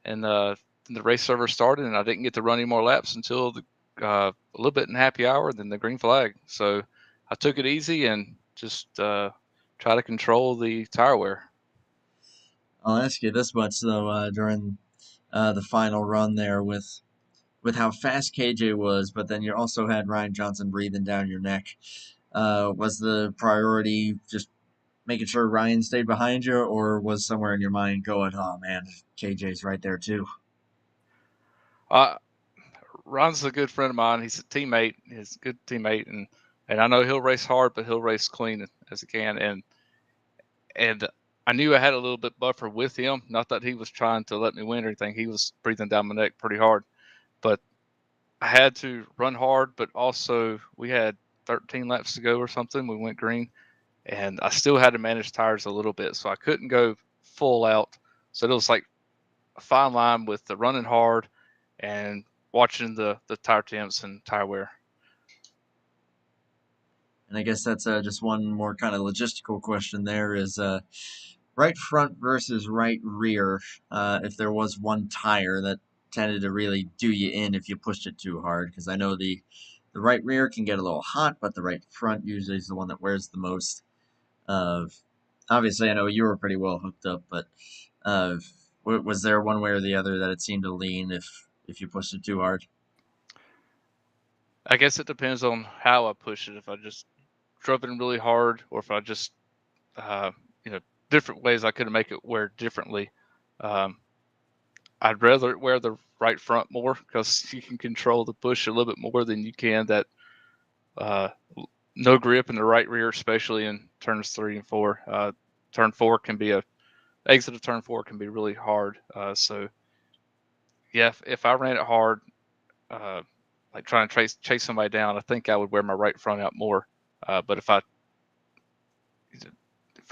the race server started, and I didn't get to run any more laps until a little bit in happy hour, then the green flag. So I took it easy and just try to control the tire wear. I'll ask you this much, though, during the final run there with how fast KJ was, but then you also had Ryan Johnson breathing down your neck. Was the priority just making sure Ryan stayed behind you, or was somewhere in your mind going, oh, man, KJ's right there, too? Ron's a good friend of mine. He's a teammate. He's a good teammate, and I know he'll race hard, but he'll race clean as he can. And I knew I had a little bit buffer with him. Not that he was trying to let me win or anything. He was breathing down my neck pretty hard, but I had to run hard. But also, we had 13 laps to go or something. We went green, and I still had to manage tires a little bit, so I couldn't go full out. So it was like a fine line with the running hard and watching the tire temps and tire wear. And I guess that's just one more kind of logistical question there is right front versus right rear. If there was one tire that tended to really do you in if you pushed it too hard, because I know the right rear can get a little hot, but the right front usually is the one that wears the most. Obviously, I know you were pretty well hooked up, but was there one way or the other that it seemed to lean if you pushed it too hard? I guess it depends on how I push it. If I just drove it in really hard, or if I just, different ways I could make it wear differently. I'd rather wear the right front more because you can control the push a little bit more than you can that no grip in the right rear, especially in turns 3 and 4. Turn 4 can be exit of turn 4 can be really hard. So yeah, if I ran it hard, like trying to chase somebody down, I think I would wear my right front out more. But if I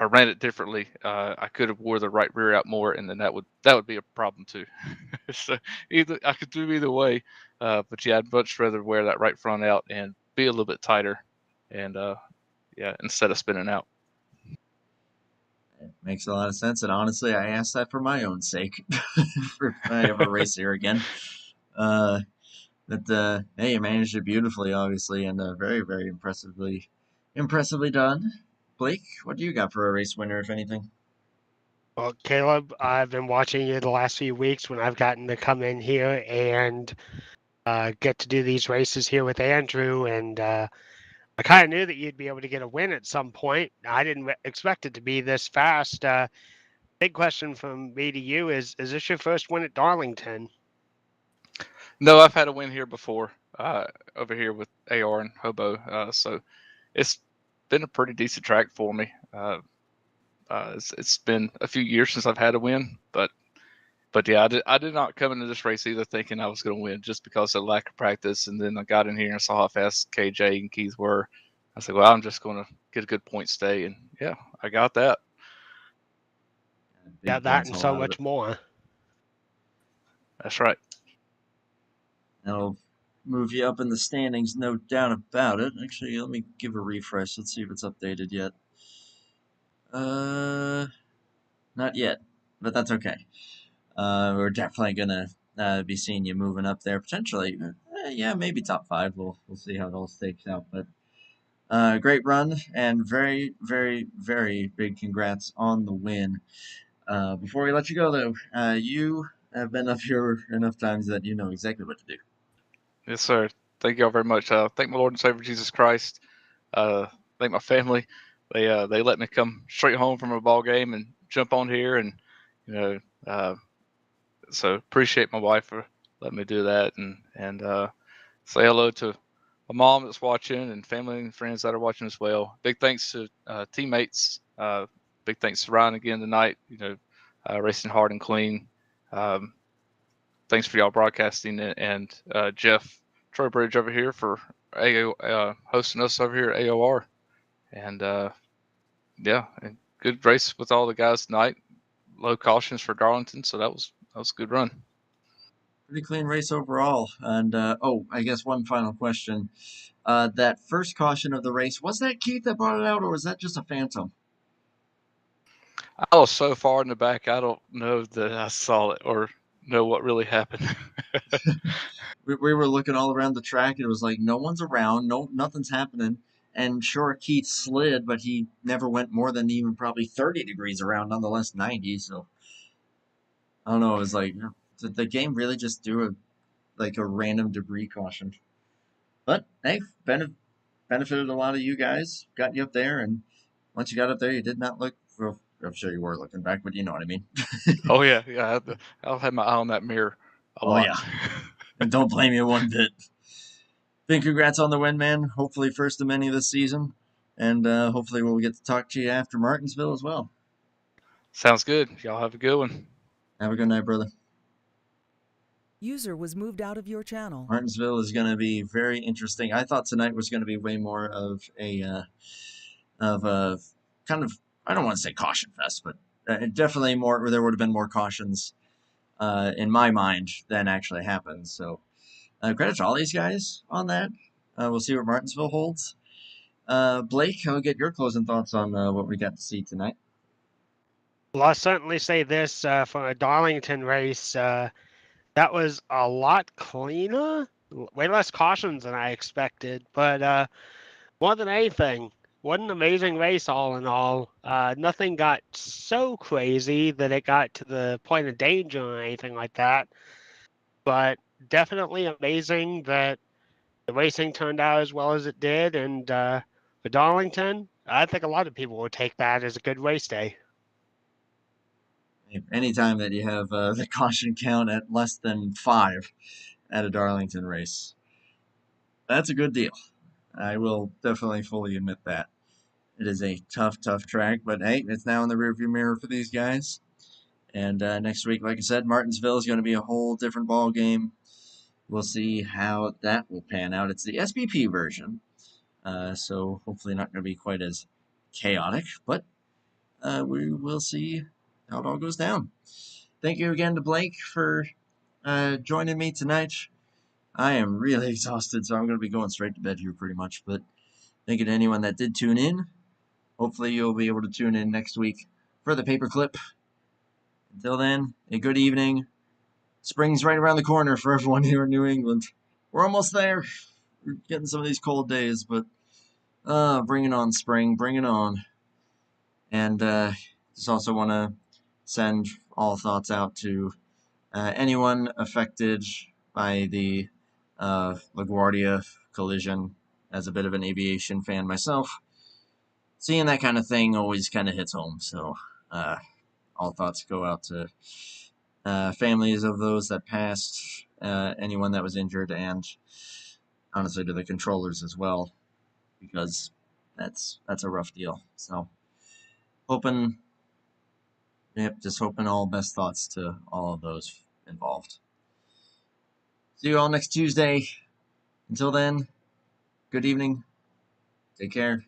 ran it differently, I could have wore the right rear out more, and then that would be a problem too. So I could do either way, but yeah, I'd much rather wear that right front out and be a little bit tighter, and instead of spinning out. It makes a lot of sense, and honestly, I asked that for my own sake. If I ever race here again. Hey, you managed it beautifully, obviously, and very, very impressively done. Blake, what do you got for a race winner, if anything? Well, Caleb, I've been watching you the last few weeks when I've gotten to come in here and get to do these races here with Andrew, and I kind of knew that you'd be able to get a win at some point. I didn't expect it to be this fast. Big question from me to you is this your first win at Darlington? No, I've had a win here before, over here with AOR and HOBO. So it's been a pretty decent track for me. It's been a few years since I've had a win, but yeah, I did not come into this race either thinking I was going to win just because of lack of practice. And then I got in here and saw how fast KJ and Keith were. I said, well, I'm just going to get a good point stay. And yeah, I got that. Yeah, that and so much more. That's right. That'll move you up in the standings, no doubt about it. Actually, let me give a refresh. Let's see if it's updated yet. Not yet, but that's okay. We're definitely gonna be seeing you moving up there potentially. Yeah, maybe top 5. We'll see how it all stakes out. But great run and very, very, very big congrats on the win. Before we let you go, though, you have been up here enough times that you know exactly what to do. Yes, sir. Thank you all very much. Thank my Lord and Savior Jesus Christ. Thank my family. They let me come straight home from a ball game and jump on here, and so appreciate my wife for letting me do that, and say hello to my mom that's watching and family and friends that are watching as well. Big thanks to teammates. Big thanks to Ryan again tonight. Racing hard and clean. Thanks for y'all broadcasting, and Jeff Trowbridge over here for hosting us over here at AOR. And yeah, and good race with all the guys tonight. Low cautions for Darlington, so that was a good run. Pretty clean race overall. And I guess one final question: that first caution of the race, was that Keith that brought it out, or was that just a phantom? I was so far in the back, I don't know that I saw it or know what really happened. We were looking all around the track, and it was like no one's around, nothing's happening. And sure, Keith slid, but he never went more than even probably 30 degrees around, nonetheless 90. So I don't know. It was like, did the game really just do a random debris caution? But hey, benefited a lot of you guys, got you up there, and once you got up there, you did not look. Well, I'm sure you were looking back, but you know what I mean. Oh yeah. I'll have my eye on that mirror a lot. Yeah, and don't blame you one bit. Big congrats on the win, man. Hopefully first of many this season, and hopefully we'll get to talk to you after Martinsville as well. Sounds good. Y'all have a good one. Have a good night, brother. User was moved out of your channel. Martinsville is going to be very interesting. I thought tonight was going to be way more of a kind of, I don't want to say caution fest, but definitely more. There would have been more cautions in my mind than actually happened. So credit to all these guys on that. We'll see what Martinsville holds. Blake, I'll get your closing thoughts on what we got to see tonight. Well, I'll certainly say this for a Darlington race. That was a lot cleaner, way less cautions than I expected. But more than anything, what an amazing race all in all. Nothing got so crazy that it got to the point of danger or anything like that. But definitely amazing that the racing turned out as well as it did. And for Darlington, I think a lot of people would take that as a good race day. Anytime that you have the caution count at less than 5 at a Darlington race, that's a good deal. I will definitely fully admit that. It is a tough track, but hey, it's now in the rearview mirror for these guys. And next week, like I said, Martinsville is going to be a whole different ball game. We'll see how that will pan out. It's the SBP version, so hopefully not going to be quite as chaotic, but we will see how it all goes down. Thank you again to Blake for joining me tonight. I am really exhausted, so I'm going to be going straight to bed here pretty much. But thank you to anyone that did tune in. Hopefully you'll be able to tune in next week for the paperclip. Until then, a good evening. Spring's right around the corner for everyone here in New England. We're almost there. We're getting some of these cold days, but bring it on, spring. Bring it on. And just also want to send all thoughts out to anyone affected by the LaGuardia collision. As a bit of an aviation fan myself, seeing that kind of thing always kind of hits home. So all thoughts go out to families of those that passed, anyone that was injured, and honestly to the controllers as well, because that's a rough deal. So just hoping all best thoughts to all of those involved. See you all next Tuesday. Until then, good evening. Take care.